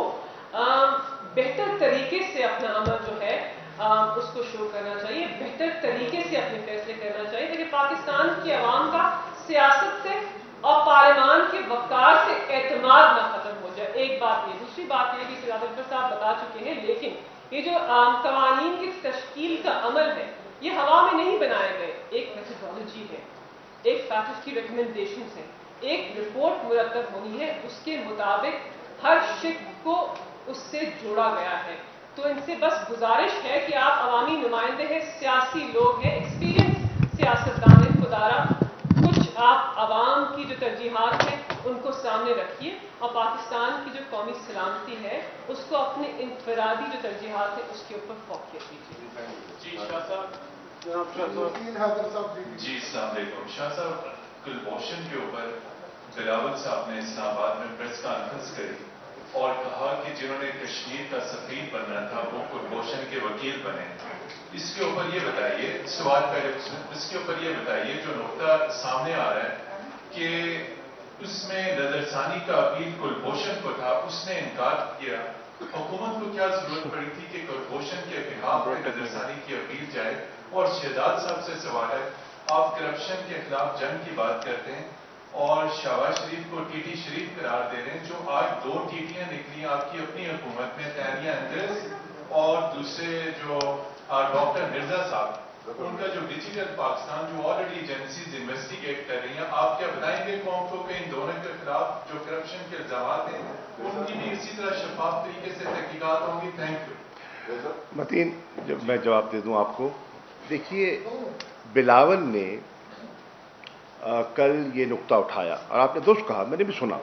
بہتر طریقے سے اپنا عمل جو ہے اس کو شو کرنا چاہیے، بہتر طریقے سے اپنے فیصلے کرنا چاہیے تاکہ پاکستان کی عوام کا سیاست سے اور پارلیمان کے وقار سے اعتماد نہ ختم ہو جائے. ایک بات یہ. دوسری بات یہ کہ سیاد اکبر صاحب بتا چکے ہیں، لیکن یہ جو قوانین کی تشکیل کا عمل ہے یہ ہوا میں نہیں بنائے گئے. ایک میتھڈالوجی ہے، ایک فیکٹس کی ریکمنڈیشنز ہیں، ایک رپورٹ مرتب ہونی ہے، اس کے مطابق ہر شق کو اس سے جوڑا گیا ہے. تو ان سے بس گزارش ہے کہ آپ عوامی نمائندے ہیں، سیاسی لوگ ہیں، ایکسپیرینس سیاستدان ہیں، خدارہ کچھ آپ عوام کی جو ترجیحات ہیں ان کو سامنے رکھیے اور پاکستان کی جو قومی سلامتی ہے اس کو اپنے انفرادی جو ترجیحات ہیں اس کے اوپر فوقیت دیجیے. جی شاہ صاحب. جی السلام علیکم. شاہ صاحب، کلبھوشن کے اوپر بلاول صاحب نے اسلام آباد میں پریس کانفرنس کری اور کہا کہ جنہوں نے کشمیر کا سفیر بننا تھا وہ کلبھوشن کے وکیل بنے. اس کے اوپر یہ بتائیے، سوال پہلے اس کے اوپر یہ بتائیے جو نقطہ سامنے آ رہا ہے کہ اس میں نظر ثانی کا اپیل کلبھوشن کو تھا، اس نے انکار کیا. حکومت کو کیا ضرورت پڑی تھی کہ کلبھوشن کے بحاف پہ نظر ثانی کی اپیل جائے؟ اور شہزاد صاحب سے سوال ہے، آپ کرپشن کے خلاف جنگ کی بات کرتے ہیں اور شہباز شریف کو ٹی ٹی شریف قرار دے رہے ہیں، جو آج 2 ٹیٹیاں نکلی آپ کی اپنی حکومت میں، تانیہ اندرس اور دوسرے جو ڈاکٹر مرزا صاحب، ان کا جو ڈیجیٹل پاکستان جو آلریڈی ایجنسیز انویسٹیگیٹ کر رہی ہیں، آپ کیا بتائیں گے قوم کو کہ ان دونوں کے خلاف جو کرپشن کے الزامات ہیں ان کی بھی اسی طرح شفاف طریقے سے تحقیقات ہوں گی؟ Thank you. متین، جب میں جواب دے دوں آپ کو. دیکھیے، بلاول نے کل یہ نقطہ اٹھایا اور آپ نے درست کہا، میں نے بھی سنا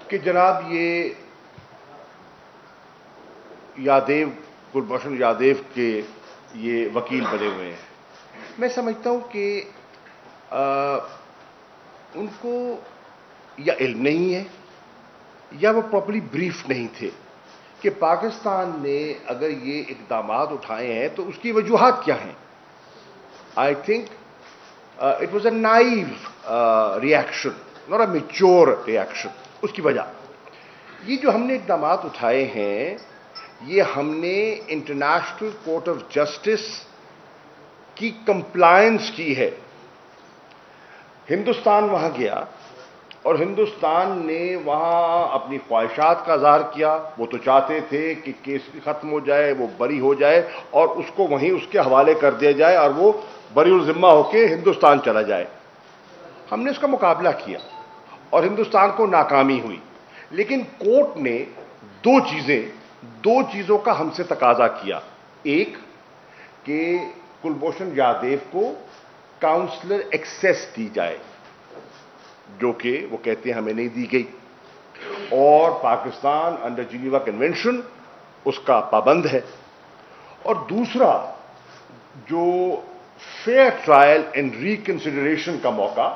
کہ جناب یہ یادیو، کلبھوشن یادیو کے یہ وکیل بنے ہوئے ہیں. میں سمجھتا ہوں کہ ان کو یا علم نہیں ہے یا وہ پراپرلی بریف نہیں تھے کہ پاکستان نے اگر یہ اقدامات اٹھائے ہیں تو اس کی وجوہات کیا ہیں. I think it was a naive reaction, not a mature reaction. اس کی وجہ یہ جو ہم نے اقدامات اٹھائے ہیں یہ ہم نے انٹرنیشنل کورٹ آف جسٹس کی کمپلائنس کی ہے. ہندوستان وہاں گیا اور ہندوستان نے وہاں اپنی خواہشات کا اظہار کیا. وہ تو چاہتے تھے کہ کیس ختم ہو جائے، وہ بری ہو جائے اور اس کو وہیں اس کے حوالے کر دیا جائے اور وہ بری الذمہ ہو کے ہندوستان چلا جائے. ہم نے اس کا مقابلہ کیا اور ہندوستان کو ناکامی ہوئی. لیکن کورٹ نے دو چیزوں کا ہم سے تقاضا کیا. ایک کہ کلبھوشن یادیو کو کاؤنسلر ایکسیس دی جائے، جو کہ وہ کہتے ہیں ہمیں نہیں دی گئی، اور پاکستان انڈر جنیوا کنونشن اس کا پابند ہے. اور دوسرا جو فیئر ٹرائل اینڈ ریکنسیڈریشن کا موقع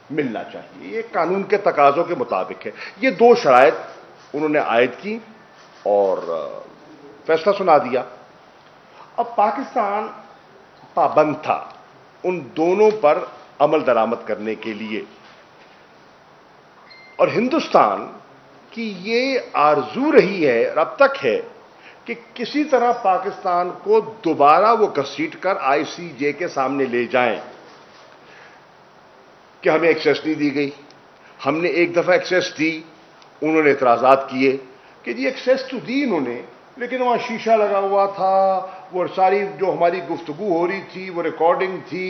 ملنا چاہیے. یہ قانون کے تقاضوں کے مطابق ہے. یہ 2 شرائط انہوں نے عائد کی اور فیصلہ سنا دیا. اب پاکستان پابند تھا ان دونوں پر عمل درآمد کرنے کے لیے، اور ہندوستان کی یہ آرزو رہی ہے اور اب تک ہے کہ کسی طرح پاکستان کو دوبارہ وہ گھسیٹ کر ICJ کے سامنے لے جائیں کہ ہمیں ایکسیس نہیں دی گئی. ہم نے ایک دفعہ ایکسیس دی، انہوں نے اعتراضات کیے کہ جی ایکسیس تو دی انہوں نے لیکن وہاں شیشہ لگا ہوا تھا، وہ ساری جو ہماری گفتگو ہو رہی تھی وہ ریکارڈنگ تھی،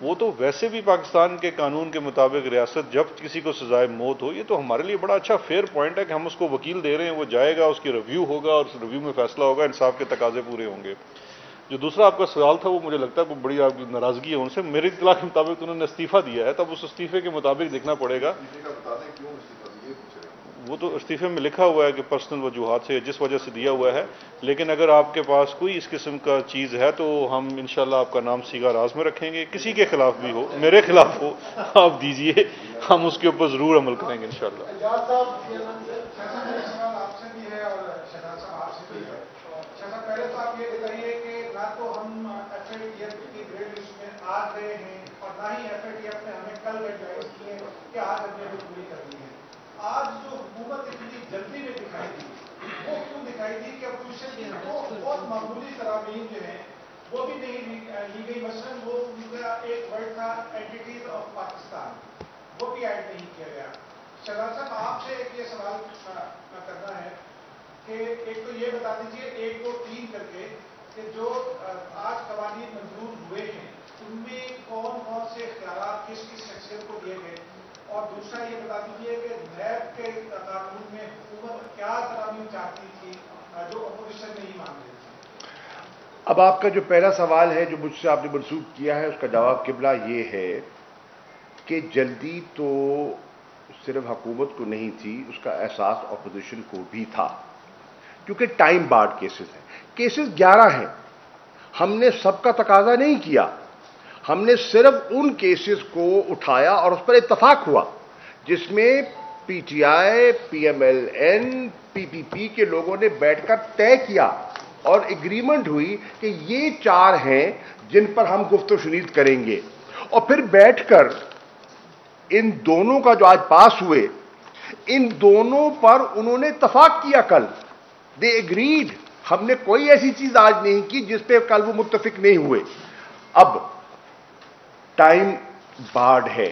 وہ تو ویسے بھی پاکستان کے قانون کے مطابق ریاست جب کسی کو سزائے موت ہو، یہ تو ہمارے لیے بڑا اچھا فیئر پوائنٹ ہے کہ ہم اس کو وکیل دے رہے ہیں، وہ جائے گا، اس کی ریویو ہوگا اور اس ریویو میں فیصلہ ہوگا، انصاف کے تقاضے پورے ہوں گے۔ جو دوسرا آپ کا سوال تھا وہ مجھے لگتا ہے کوئی بڑی آپ کی ناراضگی ہے ان سے، میری اطلاع کے مطابق انہوں نے استعفیٰ دیا ہے، تب اس استعفے کے مطابق دیکھنا پڑے گا۔ وہ تو استعفے میں لکھا ہوا ہے کہ پرسنل وجوہات سے جس وجہ سے دیا ہوا ہے، لیکن اگر آپ کے پاس کوئی اس قسم کا چیز ہے تو ہم انشاءاللہ آپ کا نام صیغہ راز میں رکھیں گے، کسی کے خلاف بھی ہو، میرے خلاف ہو، آپ دیجئے، ہم اس کے اوپر ضرور عمل کریں گے انشاءاللہ۔ پہلے تو آپ یہ بتائیے کہ نہ تو ہم ایف اے ٹی ایف کی گریڈ لسٹ میں آ گئے ہیں اور نہ ہی ایف اے ٹی ایف نے ہمیں کل ایڈوائز کی ہے کہ آج ہم نے بھی پوری کرنی ہے۔ آج جو حکومت اتنی جلدی میں دکھائی دی وہ کیوں دکھائی دی کہ اپوزیشن کی دو بہت معمولی ترامیم جو ہیں وہ بھی نہیں لی گئی، مثلاً وہ ان کا ایک ورڈ تھا اینٹیٹیز آف پاکستان، وہ بھی ایڈ نہیں کیا گیا۔ شہزاد صاحب آپ سے ایک یہ سوال کرنا ہے کہ ایک تو یہ بتا دیجیے 1 2 3 کر کے کہ جو آج قوانین منظور ہوئے ہیں ان میں کون کون سے اختیارات کس کس شخصیت کو دیے گئے، اور دوسرا یہ بتا دیجیے کہ نیب کے قانون میں حکومت کیا ترامیم چاہتی تھی جو اپوزیشن نہیں مان رہی تھی۔ اب آپ کا جو پہلا سوال ہے جو مجھ سے آپ نے منسوخ کیا ہے، اس کا جواب قبلہ یہ ہے کہ جلدی تو صرف حکومت کو نہیں تھی، اس کا احساس اپوزیشن کو بھی تھا، کیونکہ ٹائم بارڈ کیسز ہیں، کیسز 11 ہیں، ہم نے سب کا تقاضا نہیں کیا، ہم نے صرف ان کیسز کو اٹھایا اور اس پر اتفاق ہوا جس میں P T I, P M L N, P P P کے لوگوں نے بیٹھ کر طے کیا اور ایگریمنٹ ہوئی کہ یہ 4 ہیں جن پر ہم گفت و شنید کریں گے، اور پھر بیٹھ کر ان دونوں کا جو آج پاس ہوئے، ان دونوں پر انہوں نے اتفاق کیا کل، دے ایگریڈ۔ ہم نے کوئی ایسی چیز آج نہیں کی جس پہ کل وہ متفق نہیں ہوئے۔ اب ٹائم بارڈ ہے،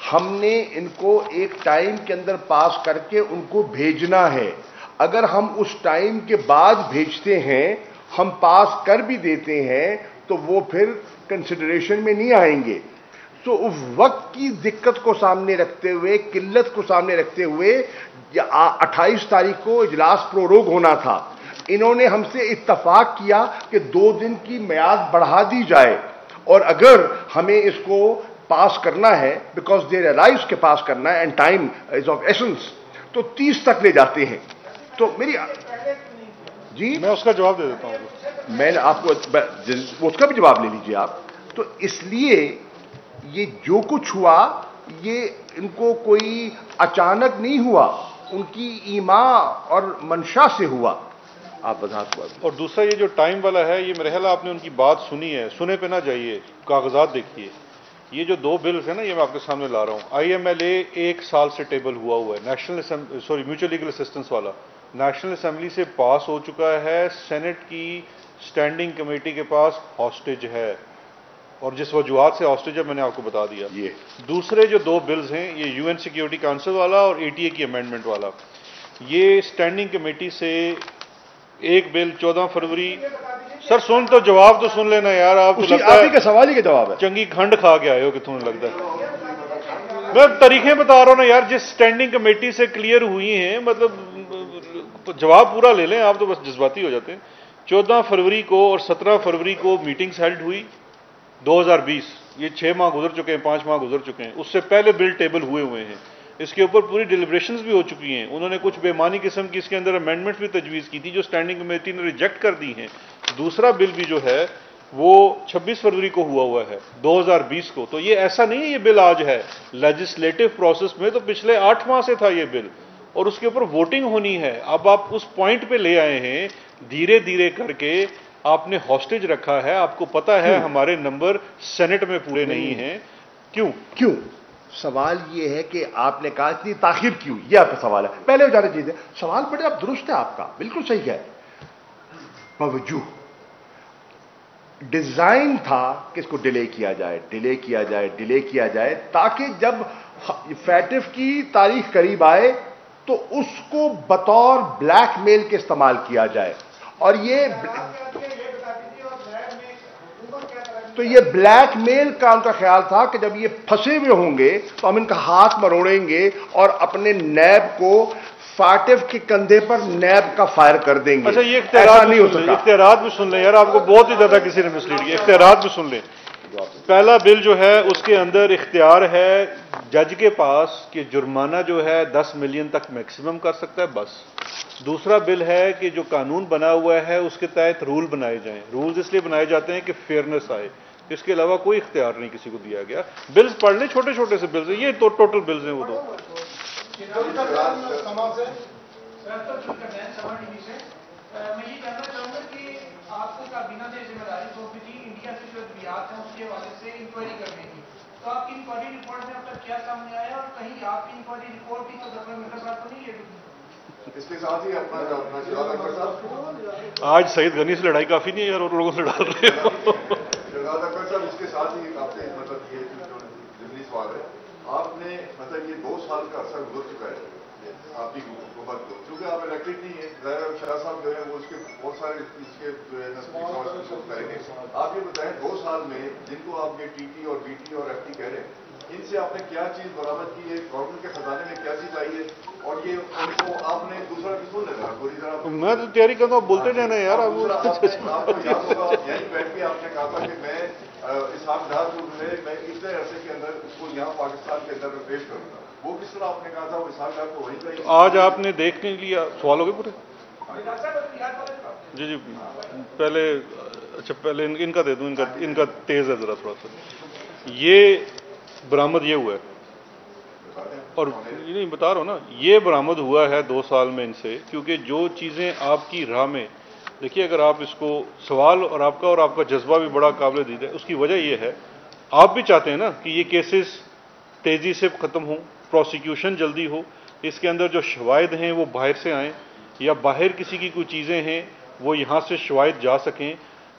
ہم نے ان کو ایک ٹائم کے اندر پاس کر کے ان کو بھیجنا ہے، اگر ہم اس ٹائم کے بعد بھیجتے ہیں، ہم پاس کر بھی دیتے ہیں تو وہ پھر کنسیڈریشن میں نہیں آئیں گے۔ تو اس وقت کی دقت کو سامنے رکھتے ہوئے، قلت کو سامنے رکھتے ہوئے 28 تاریخ کو اجلاس پروروگ ہونا تھا، انہوں نے ہم سے اتفاق کیا کہ 2 دن کی میعاد بڑھا دی جائے، اور اگر ہمیں اس کو پاس کرنا ہے بیکاز دے ریئلائز کے پاس کرنا ہے and time is of essence, تو 30 تک لے جاتے ہیں۔ تو میری جی میں اس کا جواب دے دیتا ہوں، میں نے آپ کو اس کا بھی جواب لے لیجیے آپ۔ تو اس لیے یہ جو کچھ ہوا یہ ان کو کوئی اچانک نہیں ہوا، ان کی ایما اور منشا سے ہوا۔ آپ وضاحت ہوا۔ اور دوسرا یہ جو ٹائم والا ہے، یہ میرے خیال آپ نے ان کی بات سنی ہے، سنے پہ نہ جائیے، کاغذات دیکھیے۔ یہ جو 2 بلز ہیں نا، یہ میں آپ کے سامنے لا رہا ہوں۔ آئی ایم ایل اے 1 سال سے ٹیبل ہوا ہوا ہے، میوچل لیگل اسسٹنس والا نیشنل اسمبلی سے پاس ہو چکا ہے، سینٹ کی اسٹینڈنگ کمیٹی کے پاس ہاسٹیج ہے، اور جس وجوہات سے ہاسٹیج ہے میں نے آپ کو بتا دیا۔ دوسرے جو 2 بلز ہیں، یہ یو این سیکیورٹی کونسل والا اور اے ٹی اے کی امینڈمنٹ والا، یہ اسٹینڈنگ کمیٹی سے ایک بل 14 فروری، سر سن تو جواب تو سن لینا یار، آپ کو لگتا آپ ہی کا سوال ہی کا جواب ہے، چنگی کھنڈ کھا کے آئے ہو کہ تمہیں لگتا ہے۔ میں تاریخیں بتا رہا ہوں نا یار، جس اسٹینڈنگ کمیٹی سے کلیئر ہوئی ہیں، مطلب جواب پورا لے لیں، آپ تو بس جذباتی ہو جاتے ہیں۔ 14 فروری کو اور 17 فروری کو میٹنگز ہیلڈ ہوئی 2020، یہ 6 ماہ گزر چکے ہیں، 5 ماہ گزر چکے ہیں، اس سے پہلے بل ٹیبل ہوئے ہیں، اس کے اوپر پوری ڈیلیبریشنز بھی ہو چکی ہیں، انہوں نے کچھ بے معنی قسم کی اس کے اندر امینڈمنٹس بھی تجویز کی تھی جو اسٹینڈنگ کمیٹی نے ریجیکٹ کر دی ہیں۔ دوسرا بل بھی جو ہے وہ 26 فروری کو ہوا ہے 2020 کو، تو یہ ایسا نہیں ہے یہ بل آج ہے، لیجسلیٹو پروسیس میں تو پچھلے 8 ماہ سے تھا یہ بل، اور اس کے اوپر ووٹنگ ہونی ہے۔ اب آپ اس پوائنٹ پہ لے آئے ہیں، دھیرے دھیرے کر کے آپ نے ہاسٹیج رکھا ہے، آپ کو پتا ہے ہمارے نمبر سینٹ میں پورے نہیں ہیں، کیوں؟ سوال یہ ہے کہ آپ نے کہا اتنی تاخیر کیوں، یہ آپ کا سوال ہے۔ پہلے جانے چیز ہے، سوال بڑے اب درست ہے آپ کا، بالکل صحیح ہے، باوجود ڈیزائن تھا کہ اس کو ڈیلے کیا جائے تاکہ جب فیٹف کی تاریخ قریب آئے تو اس کو بطور بلیک میل کے استعمال کیا جائے، اور یہ تو یہ بلیک میل کا ان کا خیال تھا کہ جب یہ پھنسے ہوئے ہوں گے تو ہم ان کا ہاتھ مروڑیں گے اور اپنے نیب کو فاٹف کے کندھے پر نیب کا فائر کر دیں گے. اچھا، یہ ایسا نہیں ہو سکا. اختیارات بھی سن لیں یار، آپ کو بہت ہی زیادہ کسی نے مسلیڈ کیا. اختیارات بھی سن لیں. پہلا بل جو ہے اس کے اندر اختیار ہے جج کے پاس کہ جرمانہ جو ہے 10 ملین تک میکسیمم کر سکتا ہے بس. دوسرا بل ہے کہ جو قانون بنا ہوا ہے اس کے تحت رول بنائے جائیں. رولز اس لیے بنائے جاتے ہیں کہ فیئرنیس آئے. اس کے علاوہ کوئی اختیار نہیں کسی کو دیا گیا. بلز پڑھ لیں، چھوٹے چھوٹے سے بلز ہیں یہ، تو ٹوٹل بلز ہیں وہ دو. میں یہ کہنا چاہوں گا کہ آپ کو کابینہ سے ذمہ داری سونپی تھی انڈیا سے جو ادویات ہیں اس کے حوالے سے انکوائری کرنے کی، تو آپ کی انکوائری رپورٹ میں اب تک کیا سامنے آیا اور کہیں آپ کی انکوائری رپورٹ ہی تو ڈاکٹر مرزا صاحب کو نہیں ہے؟ اس کے ساتھ ہی اپنا شہزاد اکبر صاحب، آج سعید غنی سے لڑائی کافی نہیں ہے یار، اور لوگوں سے ڈال رہے ہیں. شہزاد اکبر صاحب اس کے ساتھ ہی آپ سے مطلب یہ جو ضمنی سوال ہے، آپ نے مطلب یہ 2 سال کا عرصہ گزر چکا ہے آپ کی حکومت کو، چونکہ آپ الیکٹڈ نہیں ہے، ظاہر شاہ صاحب جو ہے وہ اس کے بہت سارے اس کے جو ہے کریں گے. آپ یہ بتائیں 2 سال میں جن کو آپ یہ ٹی ٹی اور بی ٹی اور ایف ٹی کہہ رہے ہیں، ان سے آپ نے کیا چیز برآمد کی ہے، گورنمنٹ کے خزانے میں کیا چیز آئی ہے، اور یہ ان کو آپ نے دوسرا کسوں لگا پوری طرح؟ میں تو تیاری کرتا ہوں، بولتے رہنا یار. آپ کو یاد ہوگا یہیں بیٹھ کے آپ نے کہا تھا کہ میں اسحاق ڈار کو میں اتنے عرصے کے اندر اس کو یہاں پاکستان کے اندر میں پیش کروں گا. وہ کس طرح آپ نے کہا تھا وہ اسحاق ڈار کو وہیں کا آج آپ نے دیکھ نہیں لیا. سوال ہو گئے پورے؟ جی پہلے اچھا پہلے ان کا دے دوں، ان کا تیز ہے ذرا تھوڑا سا. یہ برآمد یہ ہوا ہے، اور نہیں بتا رہا ہوں نا، یہ برآمد ہوا ہے 2 سال میں ان سے، کیونکہ جو چیزیں آپ کی راہ میں دیکھیے، اگر آپ اس کو سوال اور آپ کا جذبہ بھی بڑا قابل دید ہے. اس کی وجہ یہ ہے آپ بھی چاہتے ہیں نا کہ یہ کیسز تیزی سے ختم ہوں، پروسیکیوشن جلدی ہو، اس کے اندر جو شواہد ہیں وہ باہر سے آئیں، یا باہر کسی کی کوئی چیزیں ہیں وہ یہاں سے شواہد جا سکیں.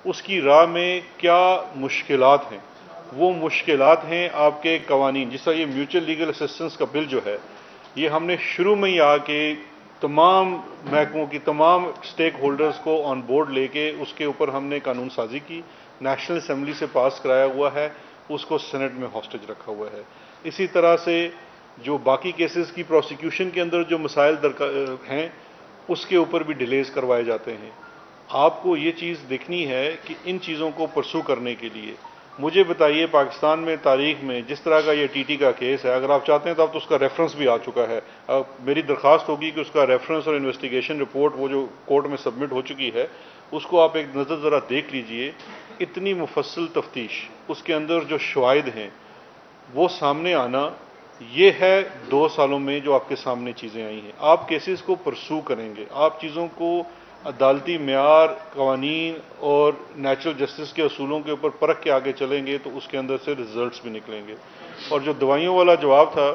اس کی راہ میں کیا مشکلات ہیں؟ وہ مشکلات ہیں آپ کے قوانین. جس طرح یہ میوچل لیگل اسسٹنس کا بل جو ہے، یہ ہم نے شروع میں ہی آ کے تمام محکموں کی تمام سٹیک ہولڈرز کو آن بورڈ لے کے اس کے اوپر ہم نے قانون سازی کی. نیشنل اسمبلی سے پاس کرایا ہوا ہے، اس کو سینٹ میں ہاسٹیج رکھا ہوا ہے. اسی طرح سے جو باقی کیسز کی پروسیکیوشن کے اندر جو مسائل ہیں اس کے اوپر بھی ڈیلیز کروائے جاتے ہیں. آپ کو یہ چیز دیکھنی ہے کہ ان چیزوں کو پرسو کرنے کے لیے مجھے بتائیے پاکستان میں تاریخ میں جس طرح کا یہ ٹی ٹی کا کیس ہے، اگر آپ چاہتے ہیں تو اب تو اس کا ریفرنس بھی آ چکا ہے. میری درخواست ہوگی کہ اس کا ریفرنس اور انویسٹیگیشن رپورٹ وہ جو کورٹ میں سبمٹ ہو چکی ہے اس کو آپ ایک نظر ذرا دیکھ لیجئے. اتنی مفصل تفتیش، اس کے اندر جو شواہد ہیں وہ سامنے آنا، یہ ہے 2 سالوں میں جو آپ کے سامنے چیزیں آئی ہیں. آپ کیسز کو پرسو کریں گے، آپ چیزوں کو عدالتی معیار، قوانین اور نیچرل جسٹس کے اصولوں کے اوپر پرکھ کے آگے چلیں گے تو اس کے اندر سے ریزلٹس بھی نکلیں گے. اور جو دوائیوں والا جواب تھا،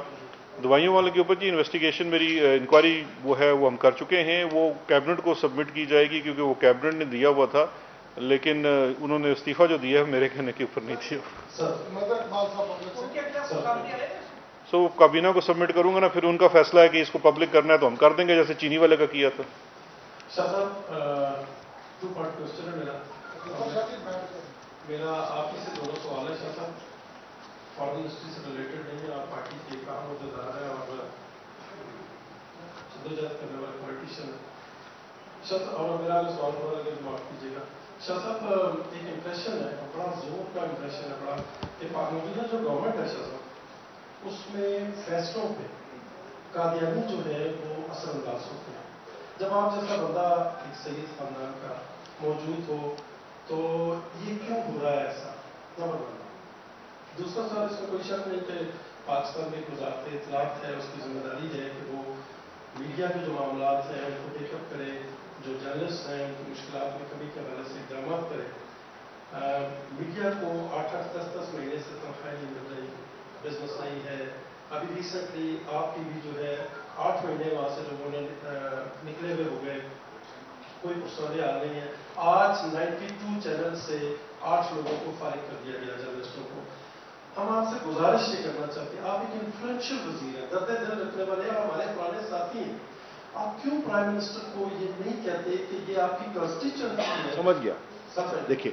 دوائیوں والے کے اوپر جی انویسٹیگیشن میری انکوائری وہ ہے وہ ہم کر چکے ہیں. وہ کیبنٹ کو سبمٹ کی جائے گی کیونکہ وہ کیبنٹ نے دیا ہوا تھا، لیکن انہوں نے استعفیٰ جو دیا ہے میرے کہنے کے اوپر نہیں دیا. سو کابینہ کو سبمٹ کروں گا نا، پھر ان کا فیصلہ ہے کہ اس کو پبلک کرنا ہے تو ہم کر دیں گے جیسے چینی والے کا کیا تھا. شاہ صاحب 2 پارٹ کوشچن ہے میرا آپ ہی سے 2 سوال ہے. شاہ صاحب فارن منسٹری سے ریلیٹڈ نہیں ہے، آپ پارٹی کے ایک اہم عہدیدار ہیں اور جدوجہد کرنے والے پولیٹیشین ہیں. شاہ صاحب اور میرا سوال تھوڑا اگر معاف کیجیے گا. شاہ صاحب ایک امپریشن ہے، بڑا زور کا امپریشن ہے بڑا کہ موجودہ جو گورنمنٹ ہے شاہ صاحب اس میں فیصلوں پہ قادیانی جو ہے وہ اثر انداز ہوتے ہیں. جب آپ جیسا بندہ ایک سید خاندان کا موجود ہو تو یہ کیوں ہو رہا ہے ایسا؟ نمبر 1. دوسرا سوال، اس میں کوئی شک نہیں کہ پاکستان میں وزارت اطلاعات ہے، اس کی ذمہ داری ہے کہ وہ میڈیا کے جو معاملات ہیں ان کو ٹیک اپ کرے، جو جرنلسٹ ہیں ان کی مشکلات میں کمی کے حوالے سے اقدامات کرے. میڈیا کو 8-8, 10-10 مہینے سے تنخواہیں نہیں مل رہی، بزنس نہیں ہے. ابھی ریسنٹلی آپ کی بھی جو ہے 8 مہینے وہاں سے لوگوں نے نکلے ہوئے ہو گئے، کوئی پرسنل حال نہیں ہے. آج 92 چینل سے 8 لوگوں کو فارغ کر دیا گیا، جرنلسٹوں کو. ہم آپ سے گزارش یہ کرنا چاہتے ہیں، آپ ایک انفلوئنشل وزیر ہیں، درد دل رکھنے والے اور ہمارے پرانے ساتھی ہیں، آپ کیوں پرائم منسٹر کو یہ نہیں کہتے کہ یہ آپ کی کانسٹیچوئنسی ہے؟ سمجھ گیا. دیکھیے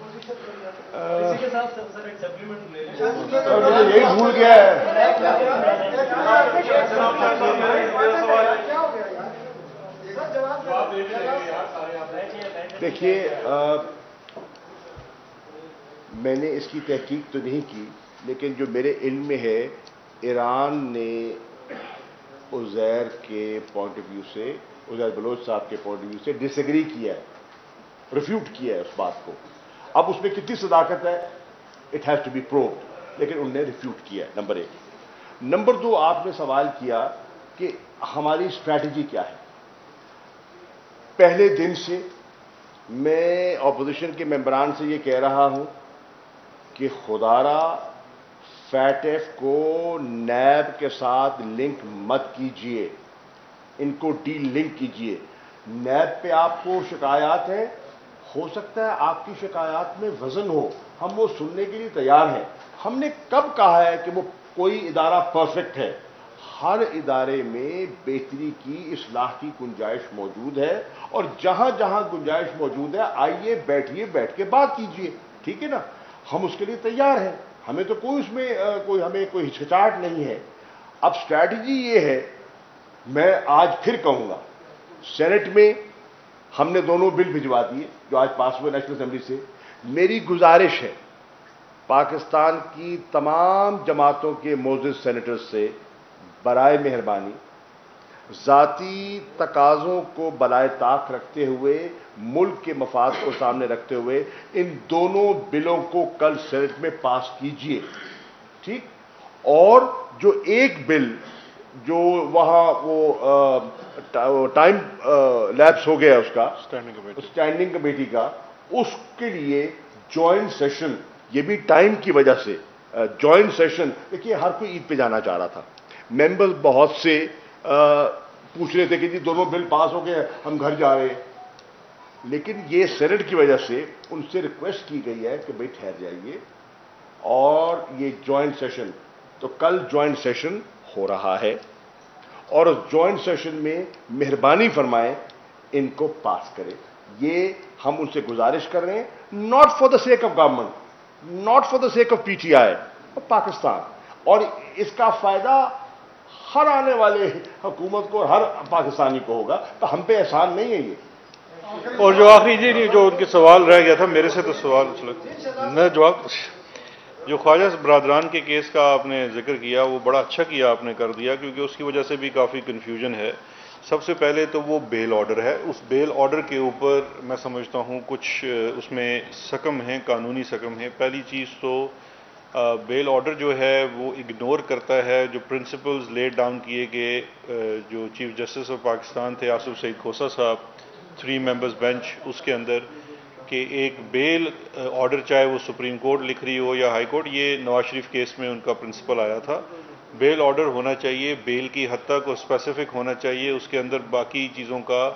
اسی کے ساتھ سر ایک سپلیمنٹ لے لیں. مجھے یہی بھول گیا ہے. دیکھیے میں نے اس کی تحقیق تو نہیں کی، لیکن جو میرے علم میں ہے ایران نے عزیر کے پوائنٹ آف ویو سے، عزیر بلوچ صاحب کے پوائنٹ آف ویو سے ڈس ایگری کیا ہے، ریفیوٹ کیا ہے اس بات کو. اب اس میں کتنی صداقت ہے it has to be proved, لیکن انہوں نے ریفیوٹ کیا ہے. نمبر 1. نمبر 2، آپ نے سوال کیا کہ ہماری اسٹریٹجی کیا ہے. پہلے دن سے میں اپوزیشن کے ممبران سے یہ کہہ رہا ہوں کہ خدا را فیٹ ایف کو نیب کے ساتھ لنک مت کیجئے، ان کو ڈی لنک کیجئے. نیب پہ آپ کو شکایات ہیں، ہو سکتا ہے آپ کی شکایات میں وزن ہو، ہم وہ سننے کے لیے تیار ہیں. ہم نے کب کہا ہے کہ وہ کوئی ادارہ پرفیکٹ ہے؟ ہر ادارے میں بہتری کی، اصلاح کی گنجائش موجود ہے، اور جہاں جہاں گنجائش موجود ہے آئیے بیٹھیے، بیٹھ کے بات کیجئے. ٹھیک ہے نا؟ ہم اس کے لیے تیار ہیں، ہمیں تو کوئی اس میں ہمیں کوئی ہچکچاہٹ نہیں ہے. اب اسٹریٹجی یہ ہے، میں آج پھر کہوں گا، سینٹ میں ہم نے دونوں بل بھجوا دیے جو آج پاس ہوئے نیشنل اسمبلی سے. میری گزارش ہے پاکستان کی تمام جماعتوں کے معزز سینیٹرز سے، برائے مہربانی ذاتی تقاضوں کو بالائے طاق رکھتے ہوئے، ملک کے مفاد کو سامنے رکھتے ہوئے ان دونوں بلوں کو کل سینٹ میں پاس کیجئے. ٹھیک؟ اور جو ایک بل جو وہاں وہ ٹائم لیپس ہو گیا اس کا اسٹینڈنگ کمیٹی کا، اس کے لیے جوائنٹ سیشن، یہ بھی ٹائم کی وجہ سے جوائنٹ سیشن. دیکھیے ہر کوئی عید پہ جانا چاہ رہا تھا، ممبرز بہت سے پوچھ رہے تھے کہ جی دونوں بل پاس ہو گئے ہم گھر جا رہے ہیں، لیکن یہ سینٹ کی وجہ سے ان سے ریکویسٹ کی گئی ہے کہ بھئی ٹھہر جائیے. اور یہ جوائنٹ سیشن، تو کل جوائنٹ سیشن ہو رہا ہے، اور اس جوائنٹ سیشن میں مہربانی فرمائیں ان کو پاس کریں. یہ ہم ان سے گزارش کر رہے ہیں، not for the sake of government, not for the sake of P T آئی، پاکستان. اور اس کا فائدہ ہر آنے والے حکومت کو، ہر پاکستانی کو ہوگا، تو ہم پہ احسان نہیں ہے یہ. اور جو آخری جو ان کے سوال رہ گیا تھا میرے سے، تو سوال میں جواب جو خواجہ برادران کے کیس کا آپ نے ذکر کیا، وہ بڑا اچھا کیا آپ نے کر دیا، کیونکہ اس کی وجہ سے بھی کافی کنفیوژن ہے. سب سے پہلے تو وہ بیل آرڈر ہے، اس بیل آرڈر کے اوپر میں سمجھتا ہوں کچھ اس میں سکم ہیں، قانونی سکم ہیں. پہلی چیز تو بیل آرڈر جو ہے وہ اگنور کرتا ہے جو پرنسپلز لیڈ ڈاؤن کیے گئے جو چیف جسٹس آف پاکستان تھے آصف سعید کھوسہ صاحب، 3 ممبرز بینچ، اس کے اندر کہ ایک بیل آرڈر چاہے وہ سپریم کورٹ لکھ رہی ہو یا ہائی کورٹ، یہ نواز شریف کیس میں ان کا پرنسپل آیا تھا. بیل آرڈر ہونا چاہیے، بیل کی حد تک اور اسپیسیفک ہونا چاہیے، اس کے اندر باقی چیزوں کا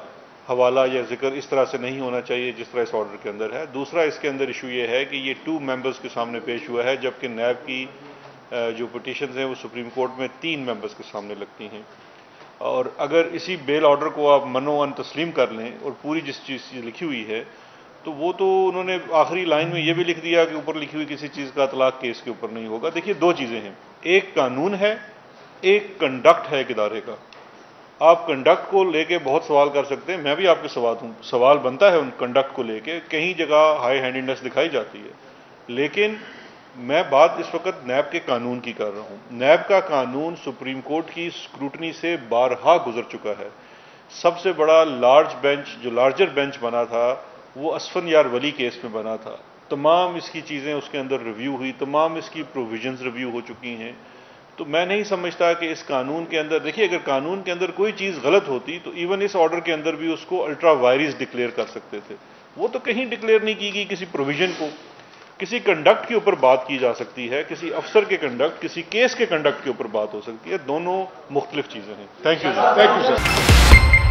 حوالہ یا ذکر اس طرح سے نہیں ہونا چاہیے جس طرح اس آرڈر کے اندر ہے. دوسرا اس کے اندر ایشو یہ ہے کہ یہ 2 ممبرز کے سامنے پیش ہوا ہے، جبکہ نیب کی جو پٹیشنز ہیں وہ سپریم کورٹ میں 3 ممبرز کے سامنے لگتی ہیں. اور اگر اسی بیل آرڈر کو آپ منو تسلیم کر لیں اور پوری جس چیز لکھی ہوئی ہے، تو وہ تو انہوں نے آخری لائن میں یہ بھی لکھ دیا کہ اوپر لکھی ہوئی کسی چیز کا اطلاق کیس کے اوپر نہیں ہوگا. دیکھیے 2 چیزیں ہیں، ایک قانون ہے، ایک کنڈکٹ ہے ایک ادارے کا. آپ کنڈکٹ کو لے کے بہت سوال کر سکتے ہیں، میں بھی آپ کے سوال بنتا ہے ان کنڈکٹ کو لے کے، کہیں جگہ ہائی ہینڈیڈنس دکھائی جاتی ہے. لیکن میں بات اس وقت نیب کے قانون کی کر رہا ہوں. نیب کا قانون سپریم کورٹ کی اسکروٹنی سے بارہا گزر چکا ہے. سب سے بڑا لارج بینچ جو لارجر بینچ بنا تھا وہ اسفن یار ولی کیس میں بنا تھا. تمام اس کی چیزیں اس کے اندر ریویو ہوئی، تمام اس کی پروویژنز ریویو ہو چکی ہیں. تو میں نہیں سمجھتا کہ اس قانون کے اندر، دیکھیے اگر قانون کے اندر کوئی چیز غلط ہوتی تو ایون اس آرڈر کے اندر بھی اس کو الٹرا وائرس ڈکلیئر کر سکتے تھے. وہ تو کہیں ڈکلیئر نہیں کی گئی کسی پروویژن کو. کسی کنڈکٹ کے اوپر بات کی جا سکتی ہے، کسی افسر کے کنڈکٹ، کسی کیس کے کنڈکٹ کے اوپر بات ہو سکتی ہے. دونوں مختلف چیزیں ہیں. Thank you sir.